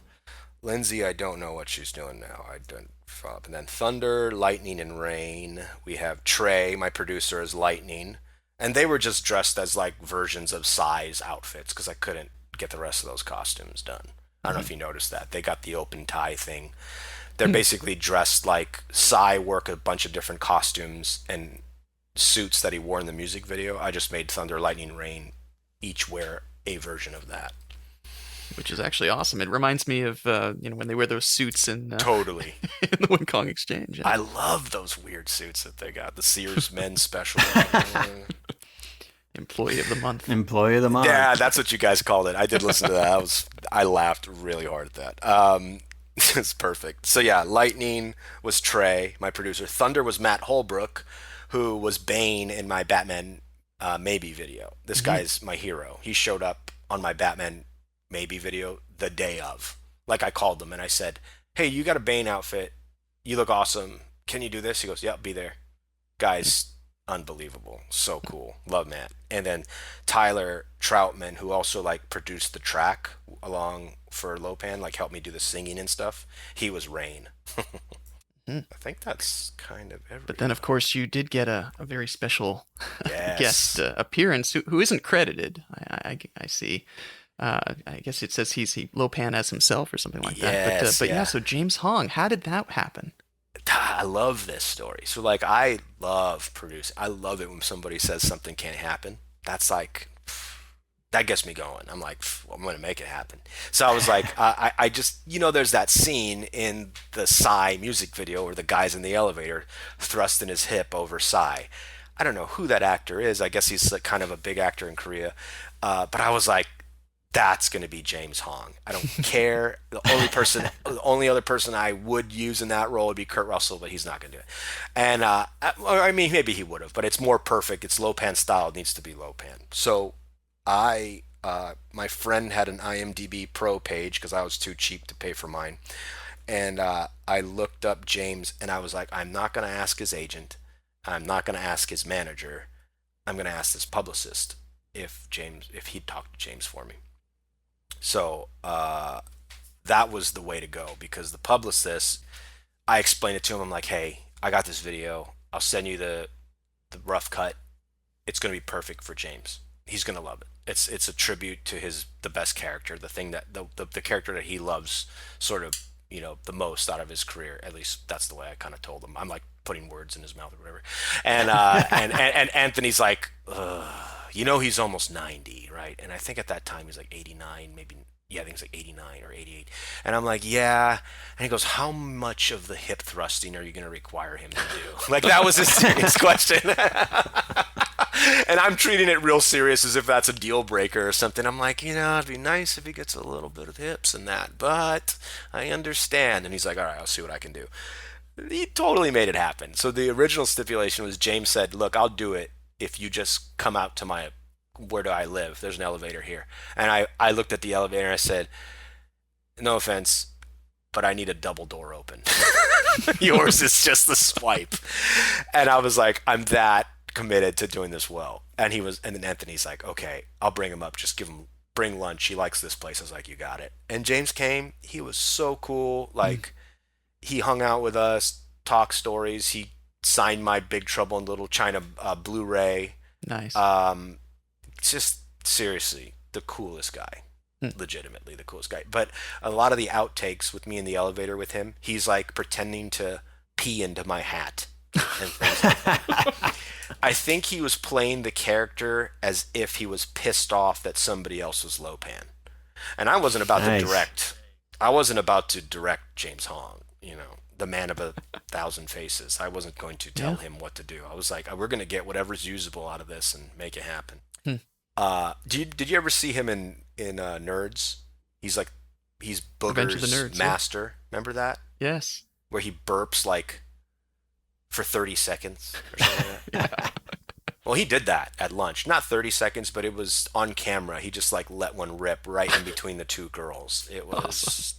Lindsay, I don't know what she's doing now. I don't follow up. And then Thunder, Lightning, and Rain. We have Trey, my producer, as Lightning. And they were just dressed as like versions of Psy's outfits because I couldn't get the rest of those costumes done. I don't know if you noticed that. They got the open tie thing. They're basically dressed like Psy wore a bunch of different costumes and suits that he wore in the music video. I just made Thunder, Lightning, Rain each wear a version of that. Which is actually awesome. It reminds me of when they wear those suits in totally in the Wing Kong Exchange. I love those weird suits that they got. The Sears Men's Special. Employee of the Month. Employee of the Month. Yeah, that's what you guys called it. I did listen to that. I laughed really hard at that. It's perfect. So yeah, Lightning was Trey, my producer. Thunder was Matt Holbrook, who was Bane in my Batman Maybe video. This guy's my hero. He showed up on my Batman Maybe video the day of. Like, I called him and I said, hey, you got a Bane outfit. You look awesome. Can you do this? He goes, yep, be there. Guy's unbelievable. So cool. Love Matt. And then Tyler Troutman, who also like produced the track along for Lopan, like helped me do the singing and stuff. He was Rain. I think that's kind of everything. But then, of course, you did get a very special Yes. guest appearance who isn't credited, I see. I guess it says he Lopan as himself or something like that. Yes, But yeah. so James Hong, how did that happen? I love this story. So like, I love producing. I love it when somebody says something can't happen. That's like, that gets me going. I'm like, I'm going to make it happen. So I was like, I just, there's that scene in the Psy music video where the guy's in the elevator thrusting his hip over Psy. I don't know who that actor is. I guess he's like kind of a big actor in Korea. But I was like, that's going to be James Hong. I don't care. The only other person I would use in that role would be Kurt Russell, but he's not going to do it. And I mean, maybe he would have, but it's more perfect. It's Lopan style. It needs to be Lopan. So my friend had an IMDb Pro page because I was too cheap to pay for mine. And I looked up James and I was like, I'm not going to ask his agent. I'm not going to ask his manager. I'm going to ask this publicist if he'd talk to James for me. So that was the way to go, because the publicist, I explained it to him. I'm like, hey, I got this video. I'll send you the rough cut. It's going to be perfect for James. He's going to love it. It's a tribute to the best character, the thing that the character that he loves sort of, the most out of his career. At least that's the way I kind of told him. I'm like putting words in his mouth or whatever. And and Anthony's like, he's almost 90, right? And I think at that time he was like 89, maybe. Yeah, I think it's like 89 or 88. And I'm like, yeah. And he goes, how much of the hip thrusting are you going to require him to do? Like, that was his serious question. And I'm treating it real serious, as if that's a deal breaker or something. I'm like, it'd be nice if he gets a little bit of hips and that, but I understand. And he's like, all right, I'll see what I can do. He totally made it happen. So the original stipulation was, James said, look, I'll do it if you just come out to where do I live? There's an elevator here. And I looked at the elevator and I said, no offense, but I need a double door open. Yours is just the swipe. And I was like, I'm that committed to doing this well. And then Anthony's like, okay, I'll bring him up. Just bring lunch. He likes this place. I was like, you got it. And James came. He was so cool. Like, he hung out with us, talked stories. He signed my Big Trouble in Little China Blu-ray. Nice. Just seriously, the coolest guy. Legitimately the coolest guy. But a lot of the outtakes with me in the elevator with him, he's like pretending to pee into my hat and things like that. I think he was playing the character as if he was pissed off that somebody else was Lopan. And Nice. I wasn't about to direct James Hong, the man of 1,000 faces. I wasn't going to tell Yeah. him what to do. I was like, we're going to get whatever's usable out of this and make it happen. Hmm. Did you ever see him in Nerds? He's like, he's Revenge of the Booger's Nerds. Yeah. master. Remember that? Yes. Where he burps like for 30 seconds or something like that. Yeah. Well, he did that at lunch. Not 30 seconds, but it was on camera. He just like let one rip right in between the two girls. It Awesome. was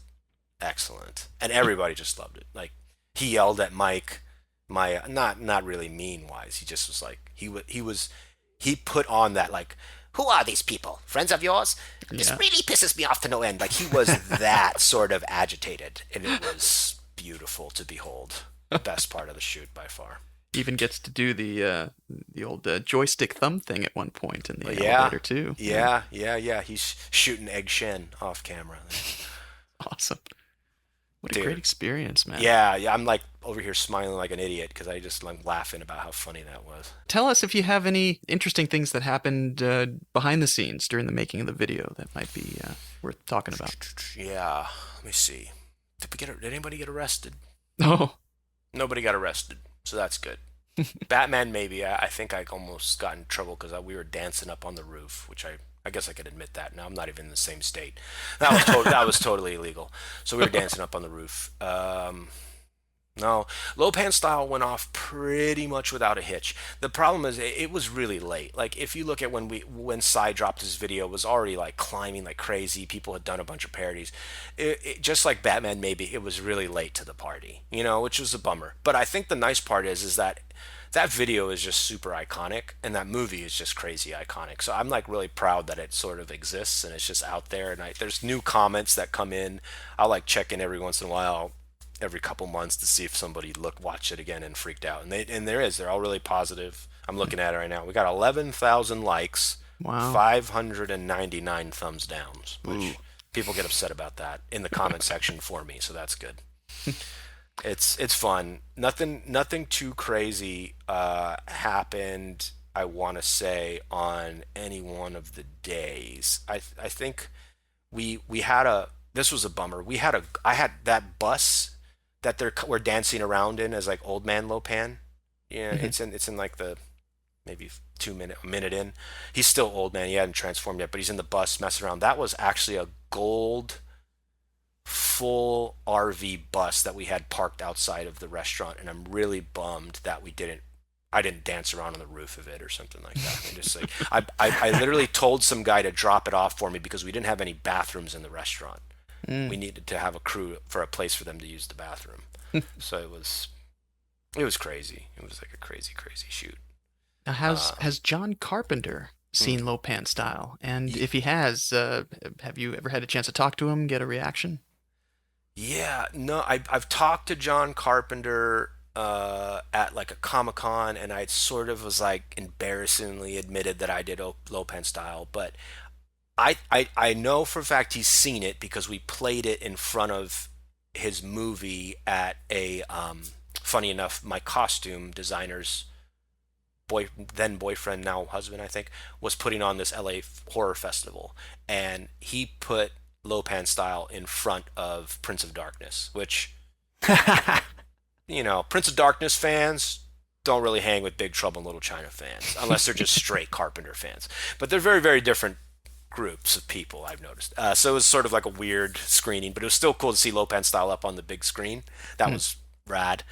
excellent. And everybody just loved it. Like he yelled at Mike, my not really mean wise. He just was like he put on that like, who are these people? Friends of yours? This Yeah. really pisses me off to no end. Like he was that sort of agitated, and it was beautiful to behold. Best part of the shoot by far. Even gets to do the old joystick thumb thing at one point in the Yeah, elevator too. Yeah. yeah. He's shooting Egg Shen off camera. Awesome. What a great Dude, experience, man. yeah. I'm like over here smiling like an idiot because I just like laughing about how funny that was. Tell us if you have any interesting things that happened behind the scenes during the making of the video that might be worth talking about. Yeah, let me see. Did anybody get arrested? Oh, Nobody got arrested, so that's good. Batman, maybe. I think I almost got in trouble because we were dancing up on the roof, which I guess I could admit that now. I'm not even in the same state. That was totally illegal. So we were dancing up on the roof. No, Low Pan Style went off pretty much without a hitch. The problem is it was really late. Like if you look at when Psy dropped his video, it was already like climbing like crazy. People had done a bunch of parodies. Just like Batman, maybe it was really late to the party, which was a bummer. But I think the nice part is that that video is just super iconic, and that movie is just crazy iconic. So I'm like really proud that it sort of exists and it's just out there. And there's new comments that come in. I'll like check in every once in a while, every couple months, to see if somebody watched it again and freaked out. And they're all really positive. I'm looking at it right now. We got 11,000 likes, wow. 599 thumbs downs, Ooh. which people get upset about that in the comment section for me. So that's good. It's fun. Nothing too crazy happened, I want to say, on any one of the days. I think we had a this was a bummer. I had that bus that we're dancing around in as like old man Lopan. Yeah, Mhm. it's in like the maybe a minute in. He's still old man. He hadn't transformed yet, but he's in the bus messing around. That was actually a gold full RV bus that we had parked outside of the restaurant, and I'm really bummed that I didn't dance around on the roof of it or something like that. I just like I literally told some guy to drop it off for me because we didn't have any bathrooms in the restaurant. Mm. We needed to have a crew for a place for them to use the bathroom. So it was crazy. It was like a crazy shoot. Now, Uh, has John Carpenter seen Lopan Style? And if he has, have you ever had a chance to talk to him, get a reaction? Yeah, no, I've talked to John Carpenter at like a Comic-Con, and I sort of was like embarrassingly admitted that I did Lopan Style, but I know for a fact he's seen it because we played it in front of his movie at a funny enough, my costume designer's then boyfriend, now husband, I think, was putting on this LA horror festival, and he put Lopan Style in front of Prince of Darkness, which, Prince of Darkness fans don't really hang with Big Trouble in Little China fans unless they're just straight Carpenter fans. But they're very, very different groups of people, I've noticed. So it was sort of like a weird screening, but it was still cool to see Lopan Style up on the big screen. That was rad.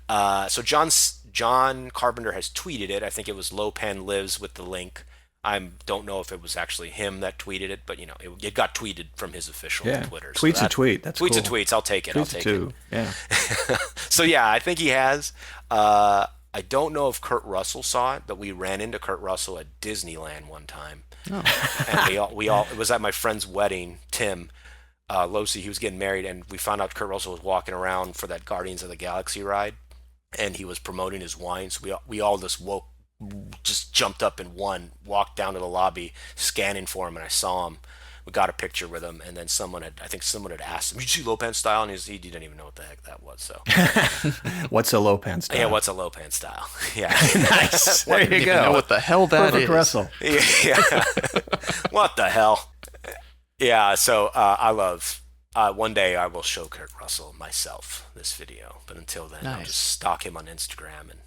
So John Carpenter has tweeted it. I think it was Lopan Lives with the link. I don't know if it was actually him that tweeted it, but it got tweeted from his official Yeah. Twitter. Tweets a tweet. That's tweets cool. and tweets. I'll take it. I'll Tweets a take two. Yeah. it. So yeah, I think he has. I don't know if Kurt Russell saw it, but we ran into Kurt Russell at Disneyland one time, Oh, and we all it was at my friend's wedding. Tim Losi, he was getting married, and we found out Kurt Russell was walking around for that Guardians of the Galaxy ride, and he was promoting his wine. So we all just jumped up and walked down to the lobby, scanning for him, and I saw him. we got a picture with him, and then I think someone had asked him, "Did you see Low Pants Style?" And he didn't even know what the heck that was. So, What's a low pants style? yeah, what's a Low Pants Style? Yeah, Nice. There you Didn't go. even know what the hell that Perfect is. Russell. yeah. What the hell? Yeah. So I love. One day I will show Kurt Russell myself this video, but until then, I'll Nice. just stalk him on Instagram and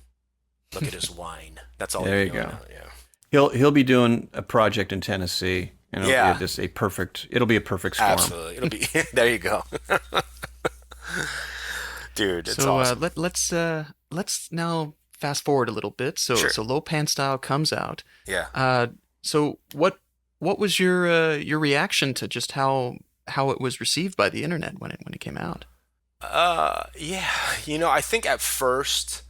look at his wine. That's all. There we you know go. now, yeah. He'll be doing a project in Tennessee, and it'll Yeah. be just a perfect. It'll be a perfect storm. Absolutely. It'll be there. You go, dude. It's So awesome. let's now fast forward a little bit. So Sure. Low Pants Style comes out. Yeah. So what was your reaction to just how it was received by the internet when it came out? Yeah. I think at first,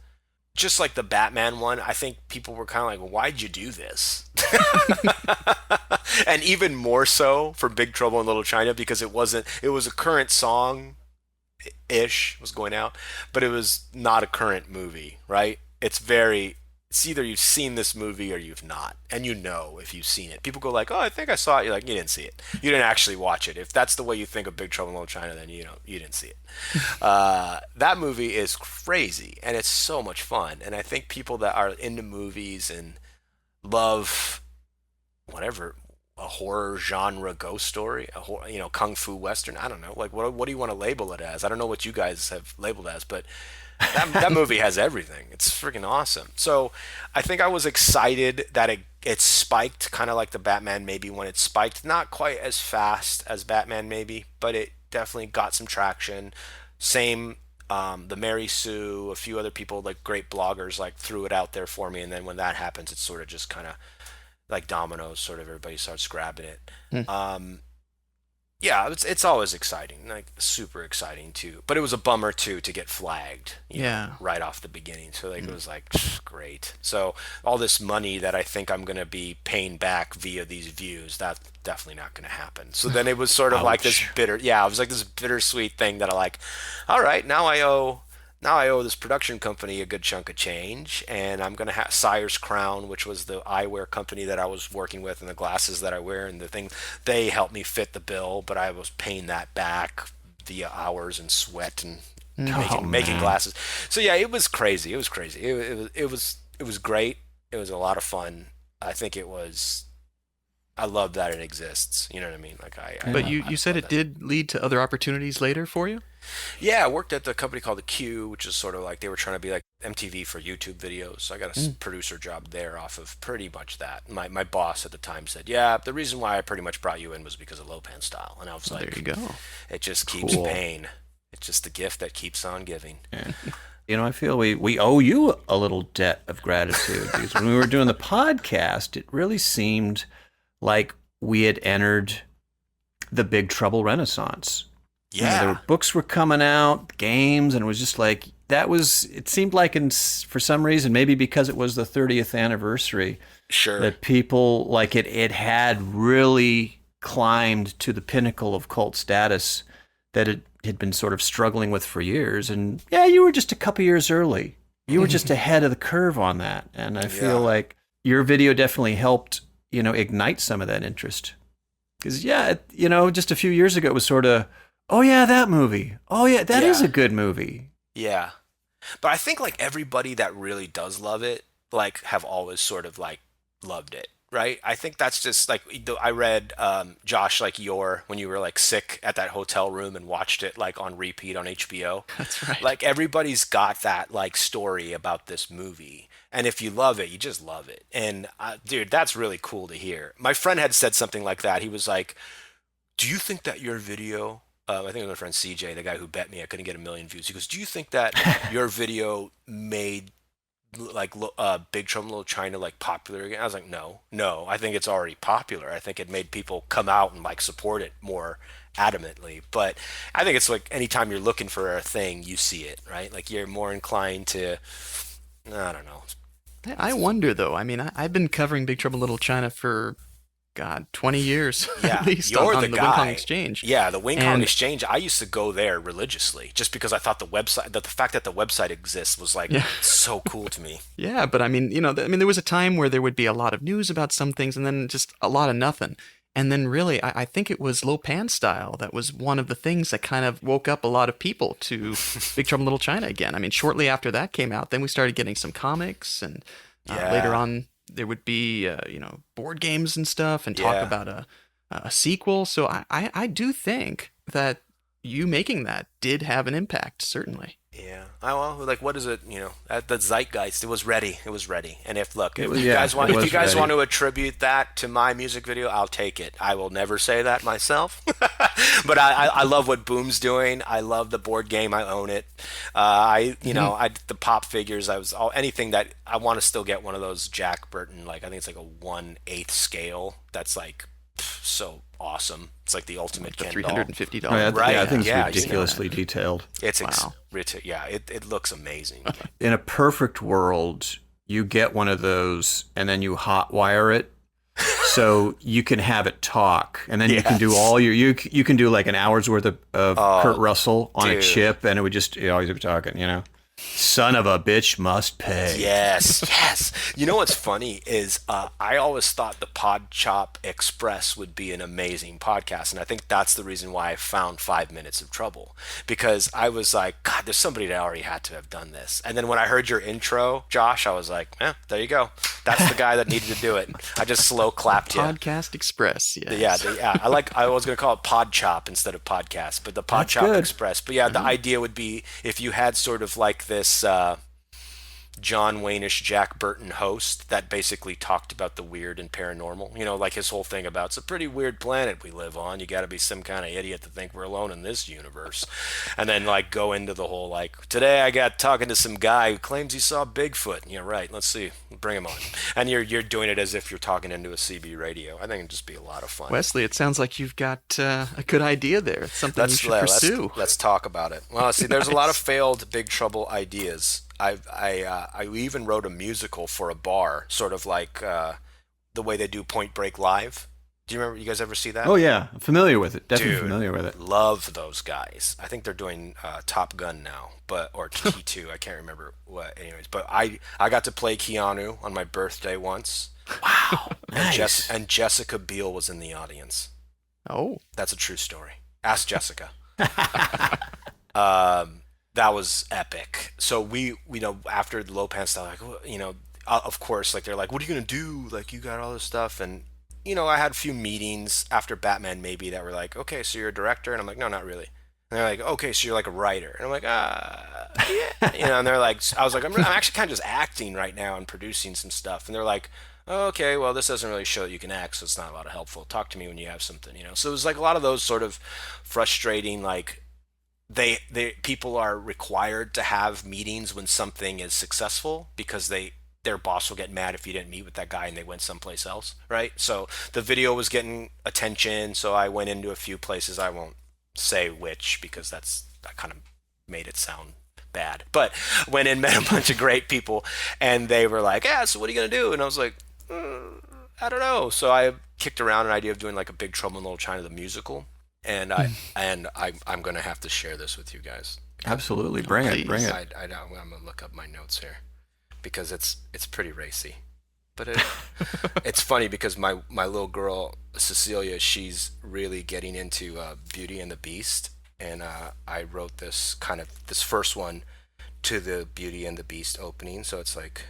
just like the Batman one, I think people were kind of like, "Why'd you do this?" And even more so for Big Trouble in Little China because it was a current song ish was going out, but it was not a current movie, right? It's either you've seen this movie or you've not, and if you've seen it. People go like, "Oh, I think I saw it." You're like, "You didn't see it. You didn't actually watch it." If that's the way you think of Big Trouble in Little China, then you didn't see it. That movie is crazy, and it's so much fun. And I think people that are into movies and love whatever a horror genre ghost story, kung fu western. I don't know, like what do you want to label it as? I don't know what you guys have labeled as, but that movie has everything. It's freaking awesome. So I think I was excited that it spiked, kind of like the Batman maybe when it spiked, not quite as fast as Batman maybe, but it definitely got some traction. Same, the Mary Sue, a few other people like great bloggers like threw it out there for me, and then when that happens, it's sort of just kind of like dominoes, sort of everybody starts grabbing it. Yeah, it's always exciting, like super exciting too. But it was a bummer too to get flagged, Yeah. right off the beginning. So like it was like pff, great. So all this money that I think I'm gonna be paying back via these views, that's definitely not gonna happen. So then it was sort of like this Ouch. it was like this bittersweet thing that I like. All right, now I owe this production company a good chunk of change, and I'm going to have Sire's Crown, which was the eyewear company that I was working with, and the glasses that I wear, and the thing, they helped me fit the bill, but I was paying that back via hours and sweat and making man. glasses. So yeah, it was crazy. It was crazy. It was great. It was a lot of fun. I think it was. I love that it exists. You know what I mean? Like But I you said love it that. did lead to other opportunities later for you? Yeah, I worked at the company called The Q, which is sort of like they were trying to be like MTV for YouTube videos. So I got a producer job there off of pretty much that. My boss at the time said, "Yeah, the reason why I pretty much brought you in was because of Low Pan Style." And I was Well, there like, you go. "It just keeps Cool. paying. It's just the gift that keeps on giving." Yeah. I feel we owe you a little debt of gratitude because when we were doing the podcast, it really seemed like we had entered the Big Trouble Renaissance. Yeah. Books were coming out, games, and it was just like it seemed like for some reason, maybe because it was the 30th anniversary, Sure. that people like it had really climbed to the pinnacle of cult status that it had been sort of struggling with for years. And yeah, you were just a couple years early. You were just ahead of the curve on that. And I feel like your video definitely helped, ignite some of that interest. Because just a few years ago, it was sort of, oh yeah, that movie. Oh yeah, that is a good movie. Yeah. But I think like everybody that really does love it, like have always sort of like loved it, right? I think that's just like I read Josh, like when you were like sick at that hotel room and watched it like on repeat on HBO. That's right. Like everybody's got that like story about this movie. And if you love it, you just love it. And dude, that's really cool to hear. My friend had said something like that. He was like, "Do you think that your video," I think it was my friend CJ, the guy who bet me I couldn't get 1 million views. He goes, "Do you think that your video made like Big Trouble in Little China like popular again?" I was like, no. I think it's already popular. I think it made people come out and like support it more adamantly. But I think it's like anytime you're looking for a thing, you see it, right? Like you're more inclined to, I don't know. I wonder though. I mean, I've been covering Big Trouble in Little China for 20 years Yeah, at least you're on the the guy. Wing Kong Exchange. Yeah, the Wing Kong And- Exchange. I used to go there religiously just because I thought the fact that the website exists was like Yeah. so cool to me. Yeah, but I mean, there was a time where there would be a lot of news about some things and then just a lot of nothing. And then really, I think it was Lo Pan Style that was one of the things that kind of woke up a lot of people to Big Trouble in Little China again. I mean, shortly after that came out, then we started getting some comics, and later on there would be board games and stuff, and talk about a sequel. So I do think that you making that did have an impact, certainly. Yeah. Well, like, what is it? At the zeitgeist, it was ready. It was ready. And if you guys want to attribute that to my music video, I'll take it. I will never say that myself, but I love what Boom's doing. I love the board game. I own it. The pop figures. Anything that I want to still get one of those Jack Burton. Like, I think it's like a 1/8 scale. That's like so awesome. It's like the ultimate Ken doll. $350. Right? Yeah, I think it's ridiculously detailed. It's it looks amazing. In a perfect world, you get one of those and then you hot wire it so you can have it talk, and then you can do all you can do like an hour's worth of Kurt Russell on a chip, and it would just always be talking. Son of a bitch must pay. Yes. You know what's funny is I always thought the Pod Chop Express would be an amazing podcast, and I think that's the reason why I found 5 Minutes of Trouble, because I was like, God, there's somebody that already had to have done this. And then when I heard your intro, Josh, I was like, there you go. That's the guy that needed to do it. I just slow clapped you. Podcast Express, yes. I was going to call it Pod Chop instead of podcast, but the Pod Chop Express. But the idea would be if you had sort of like this John Wayne-ish Jack Burton host that basically talked about the weird and paranormal. Like his whole thing about it's a pretty weird planet we live on. You got to be some kind of idiot to think we're alone in this universe. And then like go into the whole like, today I got talking to some guy who claims he saw Bigfoot. And you're right. Let's see. Bring him on. And you're doing it as if you're talking into a CB radio. I think it'd just be a lot of fun. Wesley, it sounds like you've got a good idea there. It's something you should pursue. Let's talk about it. Well, see, there's a lot of failed Big Trouble ideas. I even wrote a musical for a bar, sort of like the way they do Point Break Live. Do you remember? You guys ever see that? Oh yeah, I'm familiar with it. Definitely familiar with it. Love those guys. I think they're doing Top Gun now, or T2. I can't remember what. Anyways, but I got to play Keanu on my birthday once. Wow, nice. And Jessica Biel was in the audience. Oh, that's a true story. Ask Jessica. That was epic. So we after the Lo Pan Style, like, of course, like they're like, what are you gonna do? Like, you got all this stuff, and I had a few meetings after Batman maybe that were like, okay, so you're a director, and I'm like, no, not really. And they're like, okay, so you're like a writer, and I'm like, yeah, and they're like, I was like, I'm actually kind of just acting right now and producing some stuff, and they're like, okay, well, this doesn't really show that you can act, so it's not a lot of helpful. Talk to me when you have something, So it was like a lot of those sort of frustrating, like. They people are required to have meetings when something is successful because their boss will get mad if you didn't meet with that guy and they went someplace else, right? So the video was getting attention, so I went into a few places. I won't say which because that kind of made it sound bad. But went in, met a bunch of great people, and they were like, "Yeah, so what are you gonna do?" And I was like, "I don't know." So I kicked around an idea of doing like a Big Trouble in Little China the musical. And I'm gonna have to share this with you guys. Absolutely, bring it. I'm gonna look up my notes here because it's pretty racy, but it's funny because my little girl Cecilia, she's really getting into Beauty and the Beast, and I wrote this first one to the Beauty and the Beast opening, so it's like.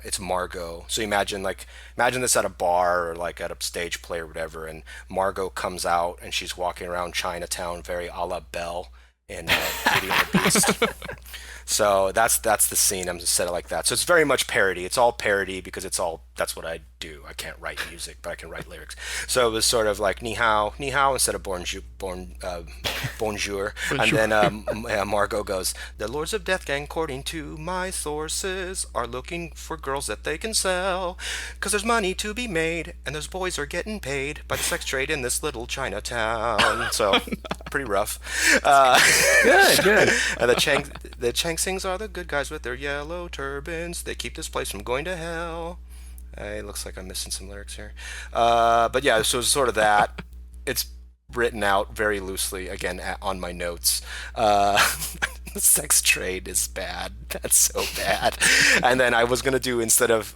It's Margot. So imagine this at a bar or like at a stage play or whatever, and Margot comes out and she's walking around Chinatown very a la Belle in Beauty and the Beast. So that's the scene. I'm just set it like that. So it's very much parody. It's all parody because that's what I do. I can't write music, but I can write lyrics. So it was sort of like ni hao instead of bonjour. And then Margot goes, the Lords of Death Gang, according to my sources, are looking for girls that they can sell, because there's money to be made, and those boys are getting paid by the sex trade in this little Chinatown. So pretty rough. Good. And the Chang Sings are the good guys with their yellow turbans. They keep this place from going to hell. It looks like I'm missing some lyrics here. But yeah, so it's sort of that. It's written out very loosely, again, on my notes. The sex trade is bad. That's so bad. And then I was going to do, instead of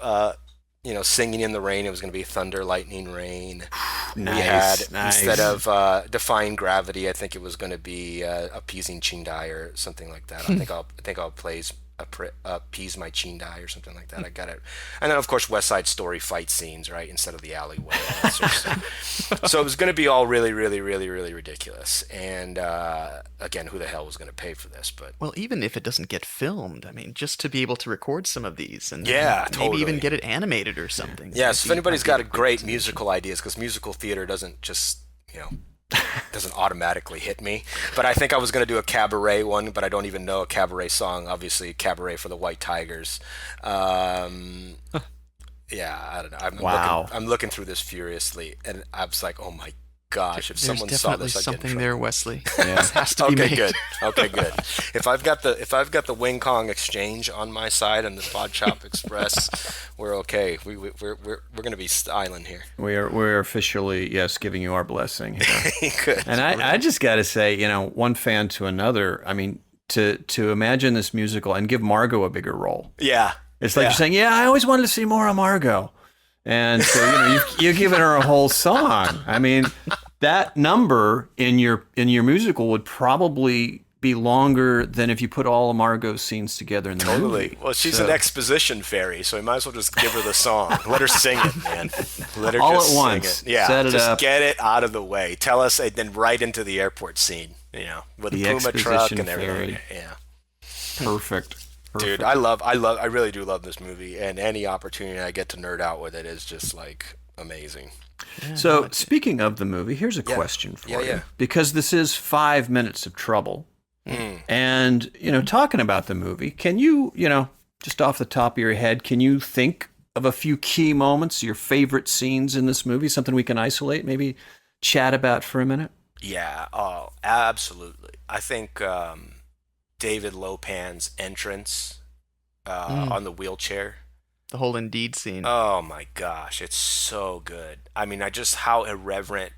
singing in the rain. It was going to be thunder, lightning, rain. We Nice, had, nice. instead of defying gravity, I think it was going to be appeasing Chindai or something like that. I think I'll appease my Chindai or something like that. I got it. And then of course West Side Story fight scenes, right, instead of the alleyway. And that sort of stuff. So it was going to be all really, really, really, really ridiculous. And again, who the hell was going to pay for this? But Well, even if it doesn't get filmed, I mean, just to be able to record some of these and yeah, maybe even totally. get it animated or something. Yes, if anybody's That'd got a be great solution. musical ideas, because musical theater doesn't just, you know, doesn't automatically hit me. But I think I was going to do a cabaret one, but I don't even know a cabaret song. Obviously, cabaret for the White Tigers. Um, yeah, I don't know. Wow. I'm looking through this furiously, and I was like, oh my gosh, if There's someone saw definitely this, I'd get in something trouble. there, Wesley. Yeah. This has to be Okay, made. good. Okay, good. If I've got the Wing Kong Exchange on my side and the Pod Shop Express, we're okay. We're gonna be styling here. We're officially, yes, giving you our blessing here. Good. And I just got to say, one fan to another. I mean, to imagine this musical and give Margot a bigger role. Yeah. It's like Yeah. you're saying, yeah, I always wanted to see more of Margot. And so, you've given her a whole song. I mean, that number in your musical would probably be longer than if you put all of Margot's scenes together in the movie. Well, she's So, an exposition fairy, so we might as well just give her the song. Let her sing it, man. Let her All just at sing once. it. Yeah, Set it just up. get it out of the way. Tell us, and then right into the airport scene. With The a Puma truck exposition and everything. fairy. Yeah. Perfect. Dude, I really do love this movie, and any opportunity I get to nerd out with it is just like amazing. Yeah, So, no, speaking of the movie, here's a Yeah. question for Yeah, you. yeah. Because this is 5 minutes of trouble. And, talking about the movie, can you, just off the top of your head, can you think of a few key moments, your favorite scenes in this movie, something we can isolate, maybe chat about for a minute? Yeah, oh, absolutely. I think David Lopan's entrance on the wheelchair. the whole Indeed scene. Oh my gosh, it's so good. I mean, how irreverent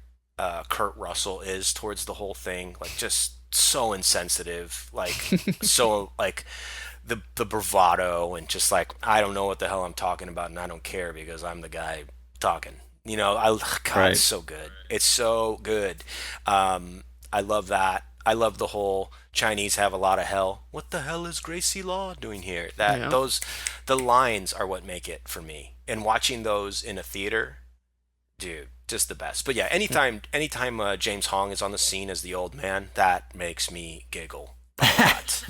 Kurt Russell is towards the whole thing, like just so insensitive, like so like the bravado and just like I don't know what the hell I'm talking about and I don't care because I'm the guy talking. God, Right. it's so good. It's so good. I love that. I love the whole Chinese have a lot of hell. What the hell is Gracie Law doing here? Yeah. The lines are what make it for me. And watching those in a theater, dude, just the best. But yeah, anytime James Hong is on the scene as the old man, that makes me giggle a lot.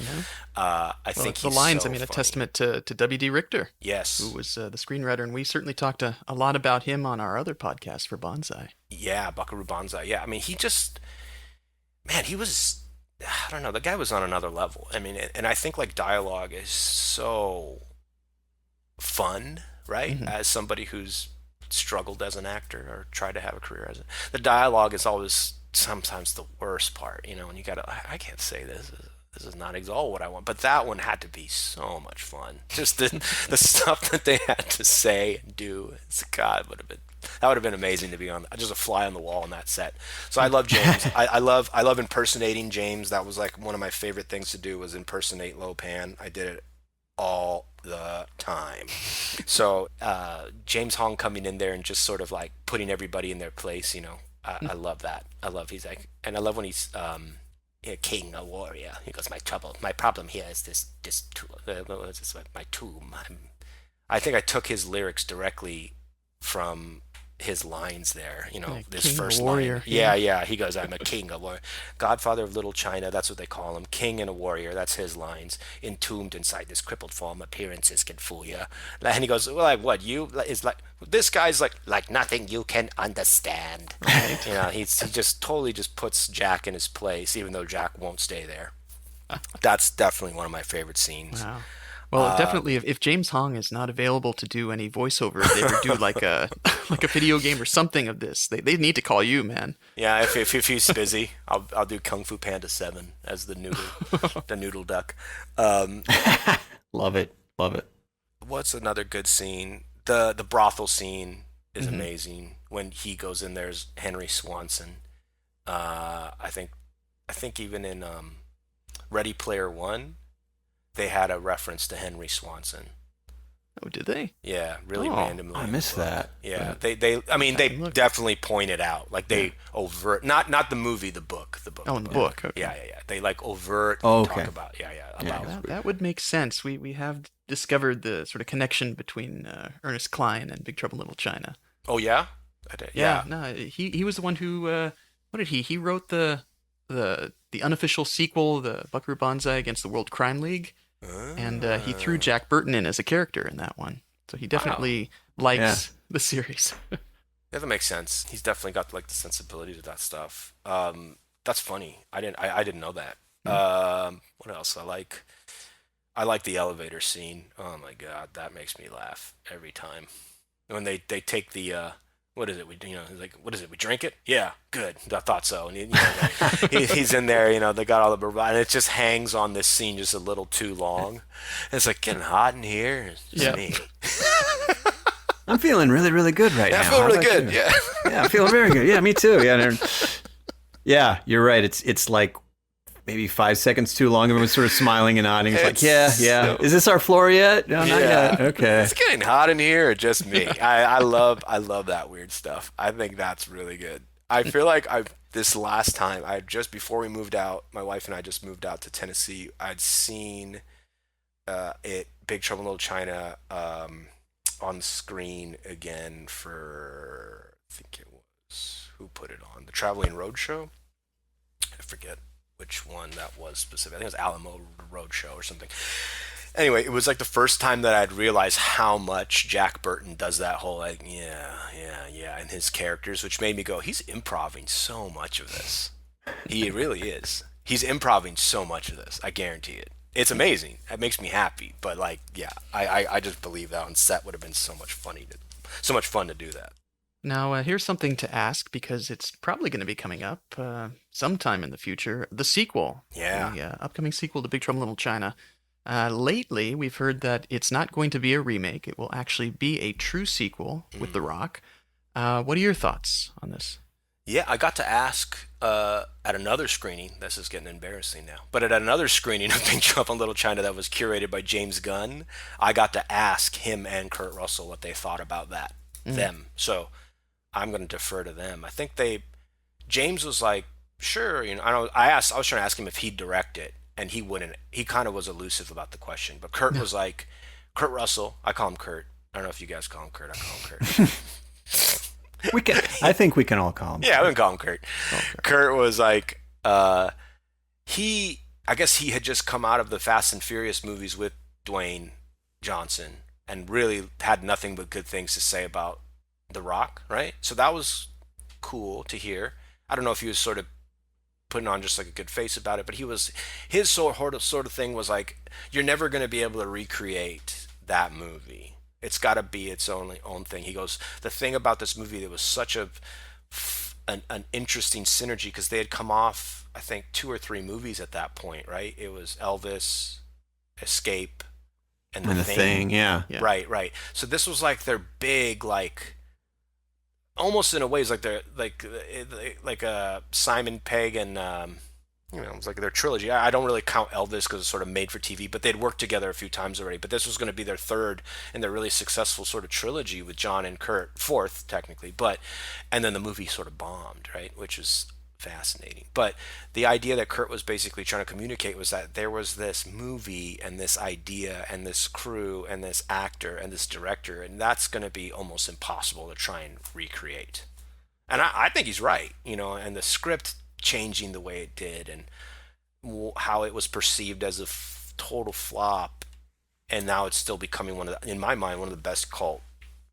I Well, think the he's lines, so I mean, a funny. testament to W.D. Richter, Yes. who was the screenwriter, and we certainly talked a lot about him on our other podcast for Bonsai. Yeah, Buckaroo Banzai. Yeah, I mean, he was, I don't know, the guy was on another level. I mean, and I think like dialogue is so fun, right? Mhm. As somebody who's struggled as an actor or tried to have a career the dialogue is always sometimes the worst part, and you gotta, I can't say this. This is not all what I want, but that one had to be so much fun. Just the stuff that they had to say and do. God, that would have been amazing to be on just a fly on the wall on that set. So I love James. I love impersonating James. That was like one of my favorite things to do was impersonate Lopan. I did it all the time. So James Hong coming in there and just sort of like putting everybody in their place. I love that. He's like, and I love when he's a king, a warrior. He goes, my problem here is this my tomb. I think I took his lyrics directly from his lines there. Yeah, This king, first warrior, line. yeah. Yeah. He goes, I'm a king, a warrior, Godfather of Little China. That's what they call him. King and a warrior. That's his lines. Entombed inside this crippled form, appearances can fool you. And he goes, well, like what you is like. This guy's like nothing you can understand. Right. He just totally just puts Jack in his place, even though Jack won't stay there. That's definitely one of my favorite scenes. Wow. Well, definitely, if James Hong is not available to do any voiceover, if they ever do like a like a video game or something of this, they need to call you, man. Yeah, if he's busy, I'll do Kung Fu Panda 7 as the noodle duck. Love it. Love it. What's another good scene? The brothel scene is amazing when he goes in there as Henry Swanson. I think even in Ready Player One, they had a reference to Henry Swanson. Oh, did they? Yeah, really Oh, randomly. I in the missed book. that. Yeah, they. I mean, they Back and look. definitely point it out. Like they overt, not the movie, the book, Oh, in the book. Okay. Yeah, yeah, yeah. They like overtly Oh, talk okay. about. Yeah, yeah, Yeah, about. That would make sense. We have discovered the sort of connection between Ernest Cline and Big Trouble in Little China. Oh yeah, I did, Yeah, yeah. no, he was the one who what did he? He wrote the unofficial sequel, the Buckaroo Banzai Against the World Crime League, and he threw Ah, Jack Burton in as a character in that one. So he wow. definitely yeah. likes the series. Yeah, that makes sense. He's definitely got like the sensibility to that stuff. That's funny. I didn't know that. Hmm. What else? I like the elevator scene. Oh my god, that makes me laugh every time. When they take the what is it? We like what is it? We drink it? Yeah, good. I thought so. And he's in there. They got all the and it just hangs on this scene just a little too long. And it's like getting hot in here. It's just Yeah. me. I'm feeling really, really good right Yeah, now. I feel How really about good. you? Yeah. Yeah, I feel very good. Yeah, me too. Yeah, yeah, you're right. It's like maybe 5 seconds too long. Everyone's sort of smiling and nodding. It's like, yeah. So- Is this our floor yet? No, not yet. Okay. It's getting hot in here, or just me. I love that weird stuff. I think that's really good. I feel like this last time just before we moved out, my wife and I just moved out to Tennessee. I'd seen Big Trouble in Little China on the screen again for I think it was who put it on, the Traveling Roadshow. I forget which one that was specific. I think it was Alamo Roadshow or something. Anyway, it was like the first time that I'd realized how much Jack Burton does that whole like yeah in his characters, which made me go, he's improving so much of this. He really is. He's improving so much of this. I guarantee it. It's amazing. It makes me happy. But like, yeah, I just believe that on set would have been so much fun to do that. Now, here's something to ask because it's probably going to be coming up sometime in the future. The sequel, Yeah. the upcoming sequel to Big Trouble in Little China. Lately, we've heard that it's not going to be a remake. It will actually be a true sequel with The Rock. What are your thoughts on this? Yeah, I got to ask at another screening. This is getting embarrassing now. But at another screening of Big Trouble in Little China that was curated by James Gunn, I got to ask him and Kurt Russell what they thought about that. Them. So I'm going to defer to them. I think James was like, sure. I was trying to ask him if he'd direct it, and he wouldn't. He kind of was elusive about the question. But Kurt was like, Kurt Russell. I call him Kurt. I don't know if you guys call him Kurt. I call him Kurt. We can. I think we can all call him. Yeah, I'm gonna call him Kurt. Kurt was like, I guess he had just come out of the Fast and Furious movies with Dwayne Johnson and really had nothing but good things to say about The Rock, right? So that was cool to hear. I don't know if he was sort of putting on just like a good face about it, but his sort of thing was like, you're never gonna be able to recreate that movie. It's got to be its own thing. He goes, the thing about this movie, there was such an interesting synergy because they had come off, I think, 2 or 3 movies at that point, right? It was Elvis, Escape, and And the thing, yeah. Yeah. Right. So this was like their big, like, almost in a way, it's like they're like Simon Pegg and it was like their trilogy. I don't really count Elvis because it's sort of made for TV, but they'd worked together a few times already. But this was going to be their third in their really successful sort of trilogy with John and Kurt, fourth technically. And then the movie sort of bombed, right? Which was fascinating. But the idea that Kurt was basically trying to communicate was that there was this movie and this idea and this crew and this actor and this director, and that's going to be almost impossible to try and recreate. And I think he's right, and the script changing the way it did and how it was perceived as a total flop, and now it's still becoming in my mind, one of the best cult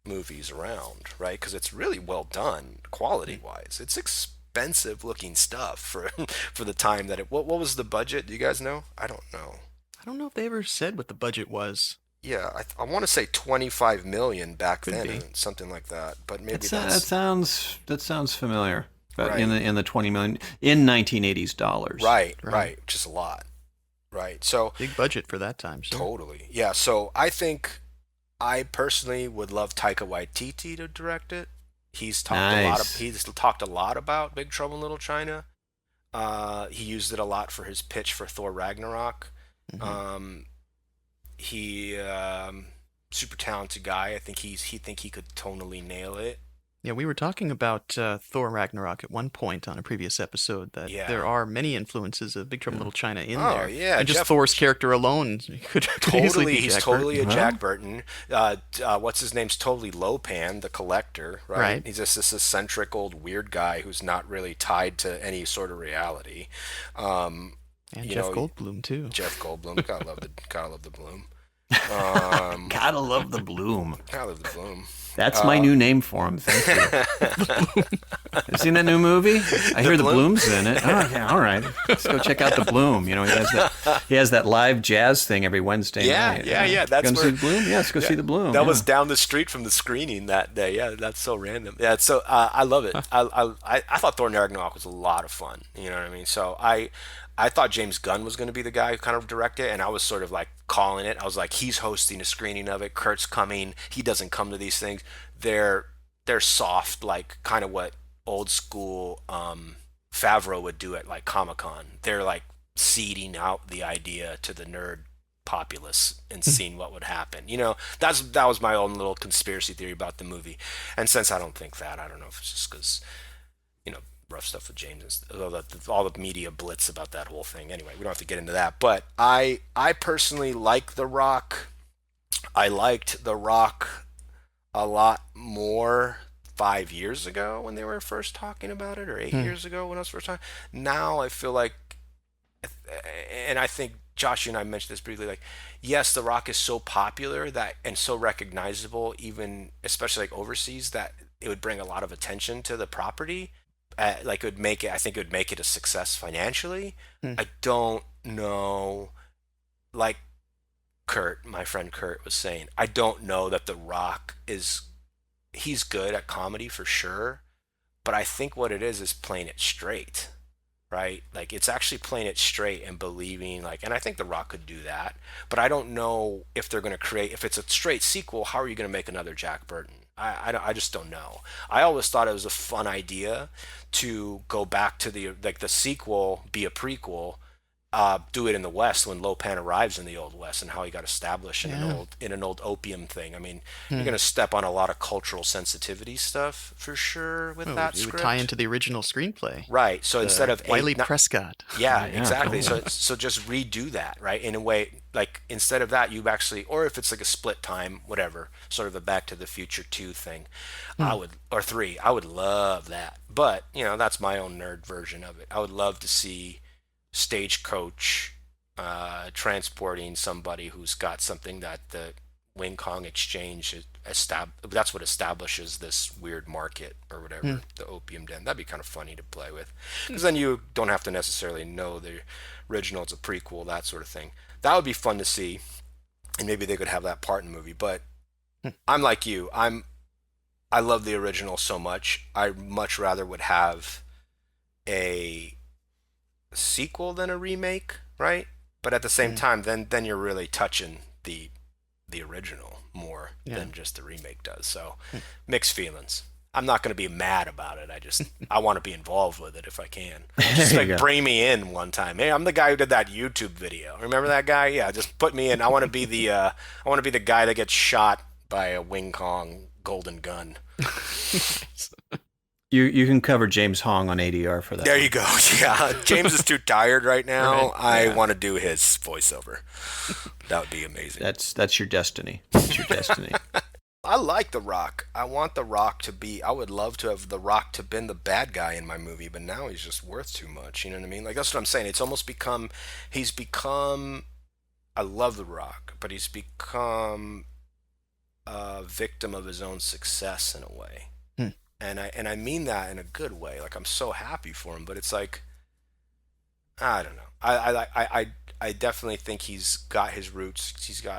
movies around, right? Because it's really well done quality wise. It's expensive looking stuff for for the time that what was the budget? Do you guys know? I don't know. I don't know if they ever said what the budget was. Yeah, I want to say 25 million back Could then, be. Something like that. But maybe That sounds familiar. But Right. in the 20 million in 1980s dollars. right, just a lot. Right. So Big budget for that time. Sure. totally. Yeah, so I think I personally would love Taika Waititi to direct it. He's talked a lot about Big Trouble in Little China. He used it a lot for his pitch for Thor Ragnarok. Mhm. He super talented guy. I think he could tonally nail it. Yeah, we were talking about Thor Ragnarok at one point on a previous episode that there Yeah. are many influences of Big Trouble in Little China in Oh there. yeah, And just Jeff. Thor's character alone could easily Totally, be he's Jack totally a Burton. Well, Jack Burton. What's his name's totally Lopan, the collector, right? Right. He's just this eccentric old weird guy who's not really tied to any sort of reality. Um, And you Jeff know, Goldblum, too. Jeff Goldblum, gotta love the bloom. Um, gotta love the bloom. gotta love the bloom. That's my new name for him. Thank you. You seen that new movie? I hear the Bloom? Bloom's in it. Oh yeah, all right. Let's go check out the Bloom. You know, he has that live jazz thing every Wednesday Yeah, night. yeah. That's Come where see the Bloom. Yeah, let's go see the Bloom. that yeah. was down the street from the screening that day. Yeah, that's so random. Yeah, so I love it. I thought Thor Ragnarok was a lot of fun. You know what I mean? So I thought James Gunn was going to be the guy who kind of directed it, and I was sort of like calling it. I was like, he's hosting a screening of it. Kurt's coming. He doesn't come to these things. They're soft, like kind of what old school Favreau would do at like Comic-Con. They're like seeding out the idea to the nerd populace and seeing what would happen. You know, that was my own little conspiracy theory about the movie. And since I don't think that, I don't know if it's just because, you know, rough stuff with James and all the media blitz about that whole thing. Anyway, we don't have to get into that. But I personally like The Rock. I liked The Rock a lot more 5 years ago when they were first talking about it, or 8 years ago when I was first talking. Now I feel like, and I think Josh, you and I mentioned this briefly, like, yes, The Rock is so popular that and so recognizable, even especially like overseas, that it would bring a lot of attention to the property. Like it would make it, I think it would make it a success financially. Hmm. I don't know, like Kurt, my friend Kurt was saying, I don't know that The Rock he's good at comedy for sure, but I think what it is playing it straight, right? Like it's actually playing it straight and believing, like, and I think The Rock could do that, but I don't know if they're going to create, if it's a straight sequel, how are you going to make another Jack Burton? I just don't know. I always thought it was a fun idea to go back to the sequel be a prequel, do it in the West when Lopan arrives in the Old West and how he got established in Yeah. an old opium thing. I mean, you're gonna step on a lot of cultural sensitivity stuff for sure with Oh, that it would script. tie into the original screenplay. Right. So instead of Wiley not, Prescott. yeah, Yeah, exactly. totally. So just redo that, right? In a way, like instead of that, you actually, or if it's like a split time, whatever, sort of a Back to the Future 2 thing, or 3, I would love that. But, you know, that's my own nerd version of it. I would love to see Stagecoach transporting somebody who's got something that the Wing Kong Exchange that's what establishes this weird market or whatever, the opium den. That'd be kind of funny to play with, because then you don't have to necessarily know the original, it's a prequel, that sort of thing. That would be fun to see, and maybe they could have that part in the movie. But I'm like you, I love the original so much. I much rather would have a sequel than a remake, right? But at the same time, then you're really touching the original more Yeah. than just the remake does. So mixed feelings. I'm not going to be mad about it. I want to be involved with it if I can. Just you like go. bring me in one time. Hey, I'm the guy who did that YouTube video. Remember that guy? Yeah, just put me in. I want to be the guy that gets shot by a Wing Kong golden gun. You can cover James Hong on ADR for that. There one. you go. Yeah, James is too tired right now. Right. I want to do his voiceover. That would be amazing. That's your destiny. That's your destiny. I like The Rock. I want The Rock to be. I would love to have The Rock to been the bad guy in my movie, but now he's just worth too much. You know what I mean? Like that's what I'm saying. It's almost become. He's become. I love The Rock, but he's become a victim of his own success in a way. And I mean that in a good way. Like I'm so happy for him, but it's like I don't know. I definitely think he's got his roots.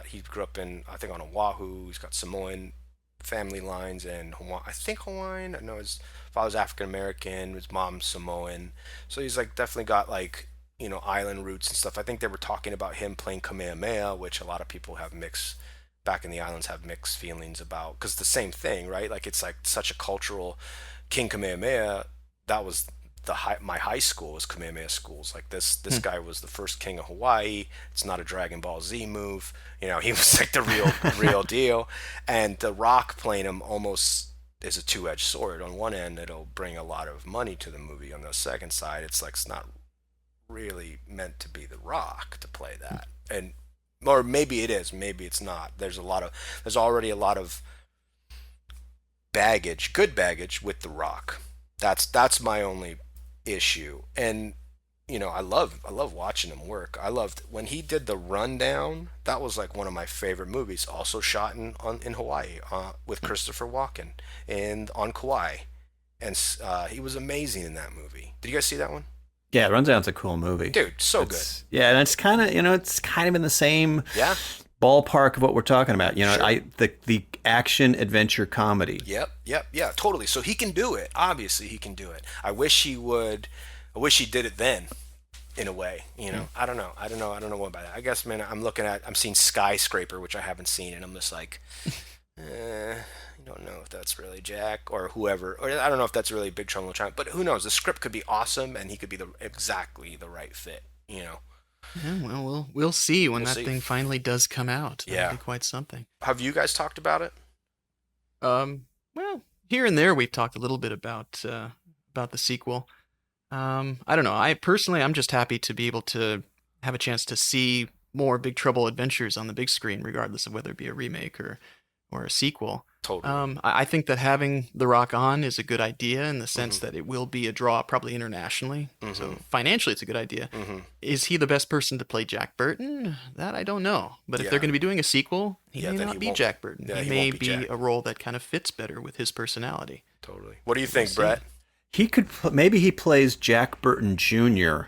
He grew up in, I think, on Oahu. He's got Samoan family lines and I think Hawaiian. I know his father's African American, his mom's Samoan. So he's like definitely got like, you know, island roots and stuff. I think they were talking about him playing Kamehameha, which a lot of people have mixed back in the islands have mixed feelings about, because the same thing, right? Like it's like such a cultural King Kamehameha. That was my high school was Kamehameha schools. Like this guy was the first king of Hawaii. It's not a Dragon Ball Z move. He was like the real deal. And The Rock playing him almost is a two-edged sword. On one end, it'll bring a lot of money to the movie. On the second side, it's like it's not really meant to be The Rock to play that. And or maybe it is, maybe it's not. There's already a lot of baggage, good baggage with The Rock. That's my only issue. And I love watching him work. I loved when he did The Rundown. That was like one of my favorite movies. Also shot in Hawaii with Christopher Walken and on Kauai, and he was amazing in that movie. Did you guys see that one? Yeah, Rundown's a cool movie, dude. So good. Yeah, and it's kind of it's kind of in the same ballpark of what we're talking about. Sure. The action adventure comedy. Yep, yeah, totally. So he can do it. Obviously, he can do it. I wish he would. I wish he did it then, in a way. I don't know what about that. I guess, man, I'm seeing Skyscraper, which I haven't seen, and I'm just like, I don't know if that's really Jack or whoever, or I don't know if that's really Big Trouble in Little China. But who knows? The script could be awesome, and he could be exactly the right fit. Yeah, well, we'll see when that thing finally does come out. Yeah, that'll be quite something. Have you guys talked about it? Well, here and there we've talked a little bit about the sequel. I don't know. I'm just happy to be able to have a chance to see more Big Trouble Adventures on the big screen, regardless of whether it be a remake or a sequel. Totally. I think that having The Rock on is a good idea in the sense that it will be a draw probably internationally. So financially, it's a good idea. Is he the best person to play Jack Burton? That I don't know. But if they're going to be doing a sequel, he may not be Jack Burton. Yeah, he may be a role that kind of fits better with his personality. Totally. What do you think, Brett? He could maybe he plays Jack Burton Jr.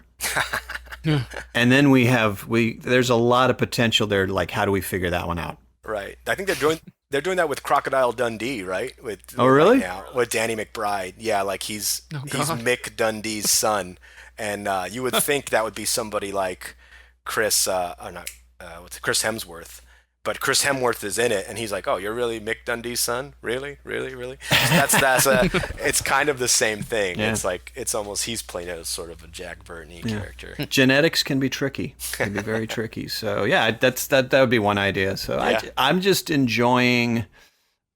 And then there's a lot of potential there. Like, how do we figure that one out? Right. I think they're doing that with Crocodile Dundee, right? Really? With Danny McBride. Yeah, like he's Mick Dundee's son, and you would think that would be somebody like Chris Hemsworth. But Chris Hemsworth is in it, and he's like, "Oh, you're really Mick Dundee's son? Really? It's kind of the same thing. Yeah. It's like almost he's playing a sort of a Jack Burton character. Genetics can be tricky. Can be very tricky. So yeah, that would be one idea. So yeah. I'm just enjoying,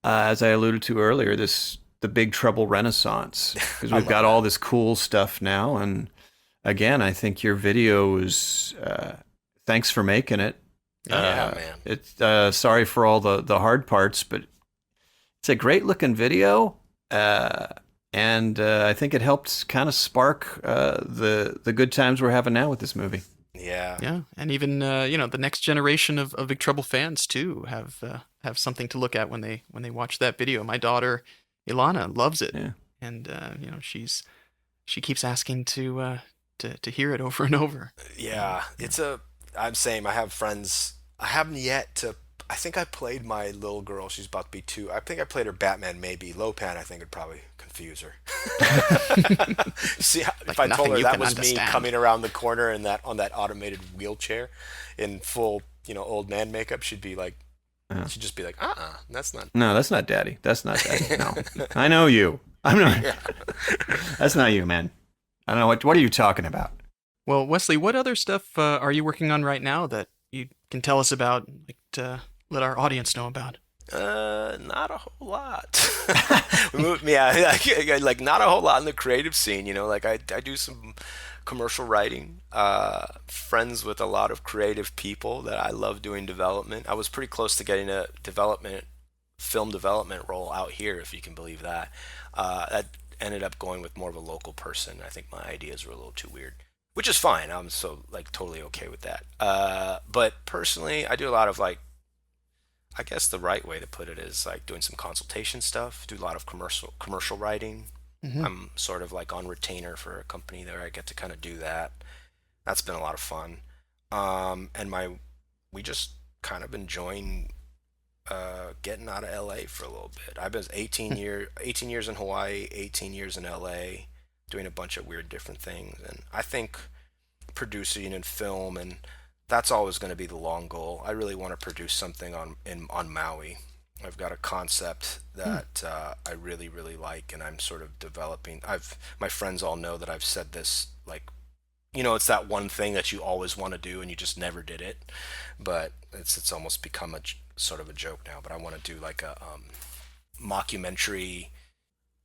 as I alluded to earlier, the Big Trouble Renaissance, because we've got all this cool stuff now. And again, I think your video was thanks for making it. Man. It's sorry for all the hard parts, but it's a great looking video, and I think it helped kind of spark the good times we're having now with this movie. Yeah, and even the next generation of Big Trouble fans too have something to look at when they watch that video. My daughter Ilana loves it, and she keeps asking to hear it over and over. Yeah, I'm saying I have friends. I haven't yet to. I think I played my little girl. She's about to be 2. I think I played her Batman. Maybe Lopan. I think would probably confuse her. See, if I told her that was me coming around the corner in on that automated wheelchair, in full old man makeup, she'd be like, she'd just be like, that's not. No, that's not Daddy. That's not Daddy. No, I know you. I'm not. Yeah. That's not you, man. I don't know what are you talking about. Well, Wesley, what other stuff are you working on right now that you can tell us about, like, to let our audience know about? Not a whole lot. Like not a whole lot in the creative scene. Like I do some commercial writing. Friends with a lot of creative people that I love doing development. I was pretty close to getting a film development role out here, if you can believe that. That ended up going with more of a local person. I think my ideas were a little too weird. Which is fine. I'm so totally okay with that. But personally, I do a lot of I guess the right way to put it is doing some consultation stuff. Do a lot of commercial writing. I'm sort of on retainer for a company there. I get to kind of do that. That's been a lot of fun. And we just kind of enjoying getting out of LA for a little bit. I've been 18 years in Hawaii, 18 years in LA. Doing a bunch of weird different things, and I think producing and film, and that's always going to be the long goal. I really want to produce something on Maui. I've got a concept that I really, really like, and I'm sort of developing. My friends all know that I've said this, like, it's that one thing that you always want to do and you just never did it, but it's almost become sort of a joke now. But I want to do like a mockumentary,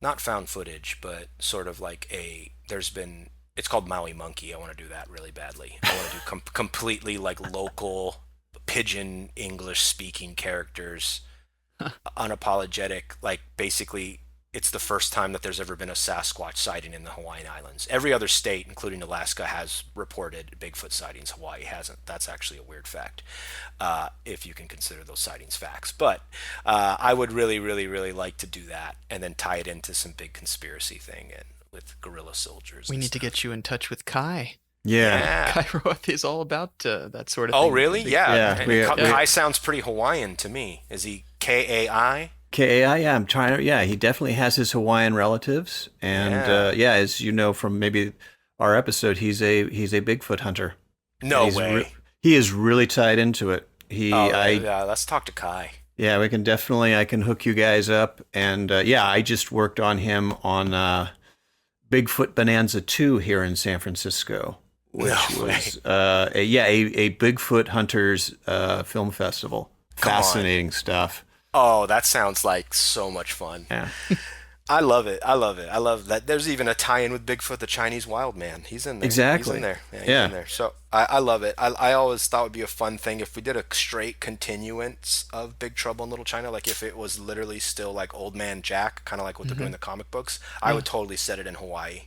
not found footage, but sort of like it's called Maui Monkey. I want to do that really badly. I want to do completely like local pidgin English speaking characters, unapologetic, like basically it's the first time that there's ever been a Sasquatch sighting in the Hawaiian Islands. Every other state, including Alaska, has reported Bigfoot sightings. Hawaii hasn't. That's actually a weird fact, if you can consider those sightings facts. But I would really, really, really like to do that and then tie it into some big conspiracy thing and with guerrilla soldiers. We need to get you in touch with Kai. Yeah. Kai Roth is all about that sort of thing. Oh, really? Yeah. Yeah. Kai sounds pretty Hawaiian to me. Is he Kai? KAI, yeah, I'm trying to. Yeah, he definitely has his Hawaiian relatives, and as you know from maybe our episode, he's a Bigfoot hunter. No way. He is really tied into it. Let's talk to Kai. Yeah, I can hook you guys up, and I just worked on him on Bigfoot Bonanza 2 here in San Francisco, which was a Bigfoot hunters film festival. Fascinating stuff. Oh, that sounds like so much fun. Yeah. I love it. I love that. There's even a tie-in with Bigfoot, the Chinese wild man. He's in there. Exactly. He's in there. Yeah, he's in there. So I love it. I always thought it would be a fun thing if we did a straight continuance of Big Trouble in Little China, like if it was literally still like Old Man Jack, kind of like what they're doing in the comic books. I would totally set it in Hawaii.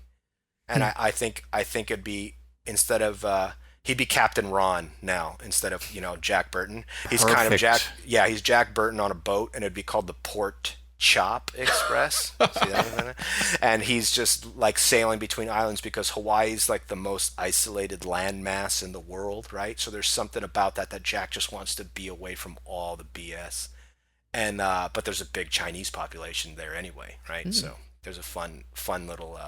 And I think it'd be, instead of he'd be Captain Ron now instead of, Jack Burton. He's kind of he's Jack Burton on a boat, and it'd be called the Port Chop Express. See that? And he's just like sailing between islands because Hawaii's like the most isolated landmass in the world, right? So there's something about that Jack just wants to be away from all the BS. And but there's a big Chinese population there anyway, right? So there's a fun little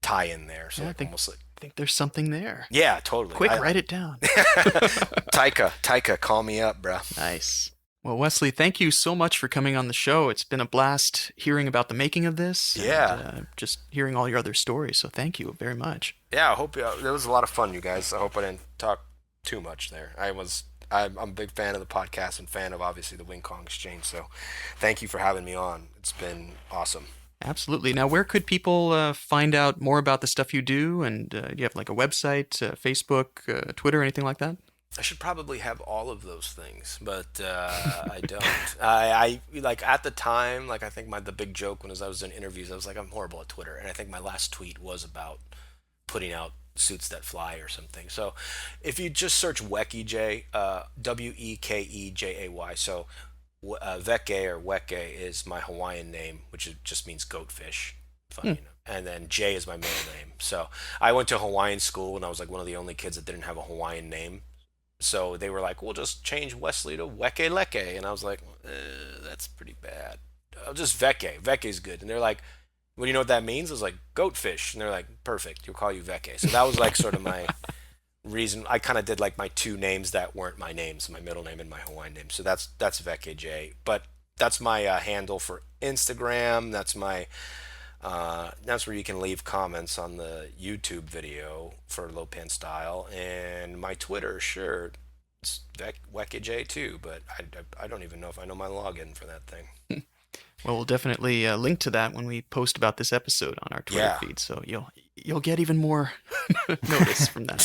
tie in there. So like almost like, I think there's something there. Yeah, totally. Quick, write it down. Taika, call me up, bro. Nice. Well, Wesley, thank you so much for coming on the show. It's been a blast hearing about the making of this. Yeah. And, just hearing all your other stories. So thank you very much. Yeah, I hope it was a lot of fun, you guys. I hope I didn't talk too much there. I'm a big fan of the podcast and fan of obviously the Wing Kong Exchange. So thank you for having me on. It's been awesome. Absolutely. Now, where could people find out more about the stuff you do? And do you have like a website, Facebook, Twitter, anything like that? I should probably have all of those things, but I don't. I like at the time, like I think the big joke when I was doing interviews, I was like, I'm horrible at Twitter, and I think my last tweet was about putting out suits that fly or something. So if you just search Wekejay, Wekejay, so Veke or Weke is my Hawaiian name, which just means goatfish. Funny enough. And then Jay is my middle name. So I went to Hawaiian school, and I was like one of the only kids that didn't have a Hawaiian name. So they were like, we'll just change Wesley to Weke Leke. And I was like, that's pretty bad. I'll just Veke. Veke's good. And they're like, well, you know what that means? I was like, goatfish. And they're like, perfect. We'll call you Veke. So that was like sort of my reason. I kind of did like my two names that weren't my names, my middle name and my Hawaiian name. So that's Veke J. But that's my handle for Instagram. That's where you can leave comments on the YouTube video for Lopan Style, and my Twitter, sure, it's Wekej too, but I don't even know if I know my login for that thing. Well, we'll definitely link to that when we post about this episode on our Twitter feed, so you'll get even more notice from that.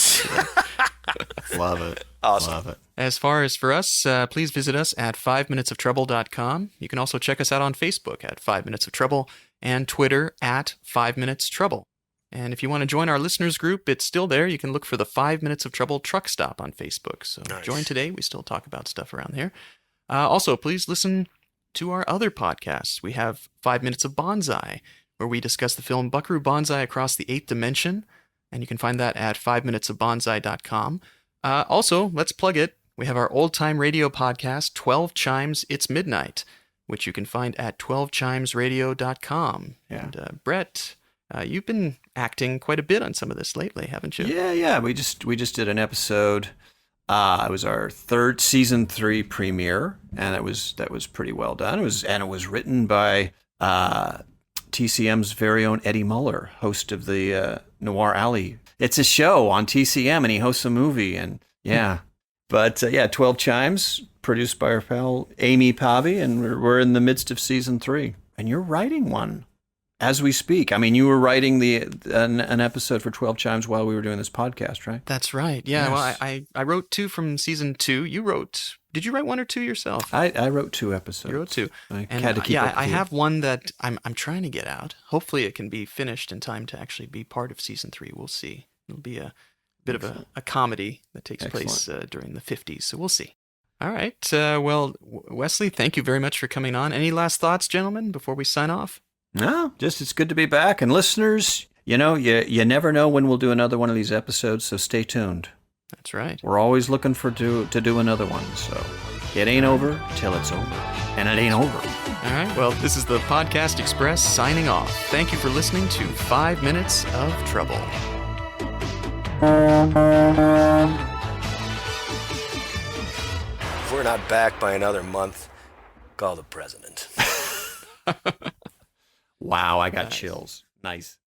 Love it. Awesome. Love it. As far as for us, please visit us at 5minutesoftrouble.com. You can also check us out on Facebook at 5 Minutes of Trouble and Twitter at 5 Minutes Trouble. And if you want to join our listeners group, it's still there. You can look for the 5 Minutes of Trouble truck stop on Facebook. So join today. We still talk about stuff around there. Also, please listen to our other podcasts. We have 5 Minutes of Bonsai, where we discuss the film Buckaroo Banzai Across the Eighth Dimension. And you can find that at 5minutesofbonsai.com. Also, let's plug it. We have our old-time radio podcast, 12 Chimes It's Midnight, which you can find at 12chimesradio.com. Yeah. And Brett, you've been acting quite a bit on some of this lately, haven't you? Yeah. We just did an episode It was our third season 3 premiere, and that was pretty well done. It was written by TCM's very own Eddie Muller, host of the Noir Alley. It's a show on TCM, and he hosts a movie, and yeah. But 12 Chimes, produced by our pal Amy Pavi, and we're in the midst of season 3. And you're writing one as we speak. I mean, you were writing an episode for 12 Chimes while we were doing this podcast, right? That's right. Yeah. Yes. Well, I wrote 2 from season 2. Did you write 1 or 2 yourself? I wrote 2 episodes. You wrote 2. I And had to keep up I with you. have one that I'm trying to get out. Hopefully it can be finished in time to actually be part of season 3. We'll see. It'll be a bit of a comedy that takes place during the 50s. So we'll see. All right. Well, Wesley, thank you very much for coming on. Any last thoughts, gentlemen, before we sign off? No, just it's good to be back. And listeners, you never know when we'll do another one of these episodes, so stay tuned. That's right. We're always looking to do another one, so it ain't over till it's over. And it ain't over. All right. Well, this is the Podcast Express signing off. Thank you for listening to 5 Minutes of Trouble. If we're not back by another month, call the president. Wow, I got chills. Nice.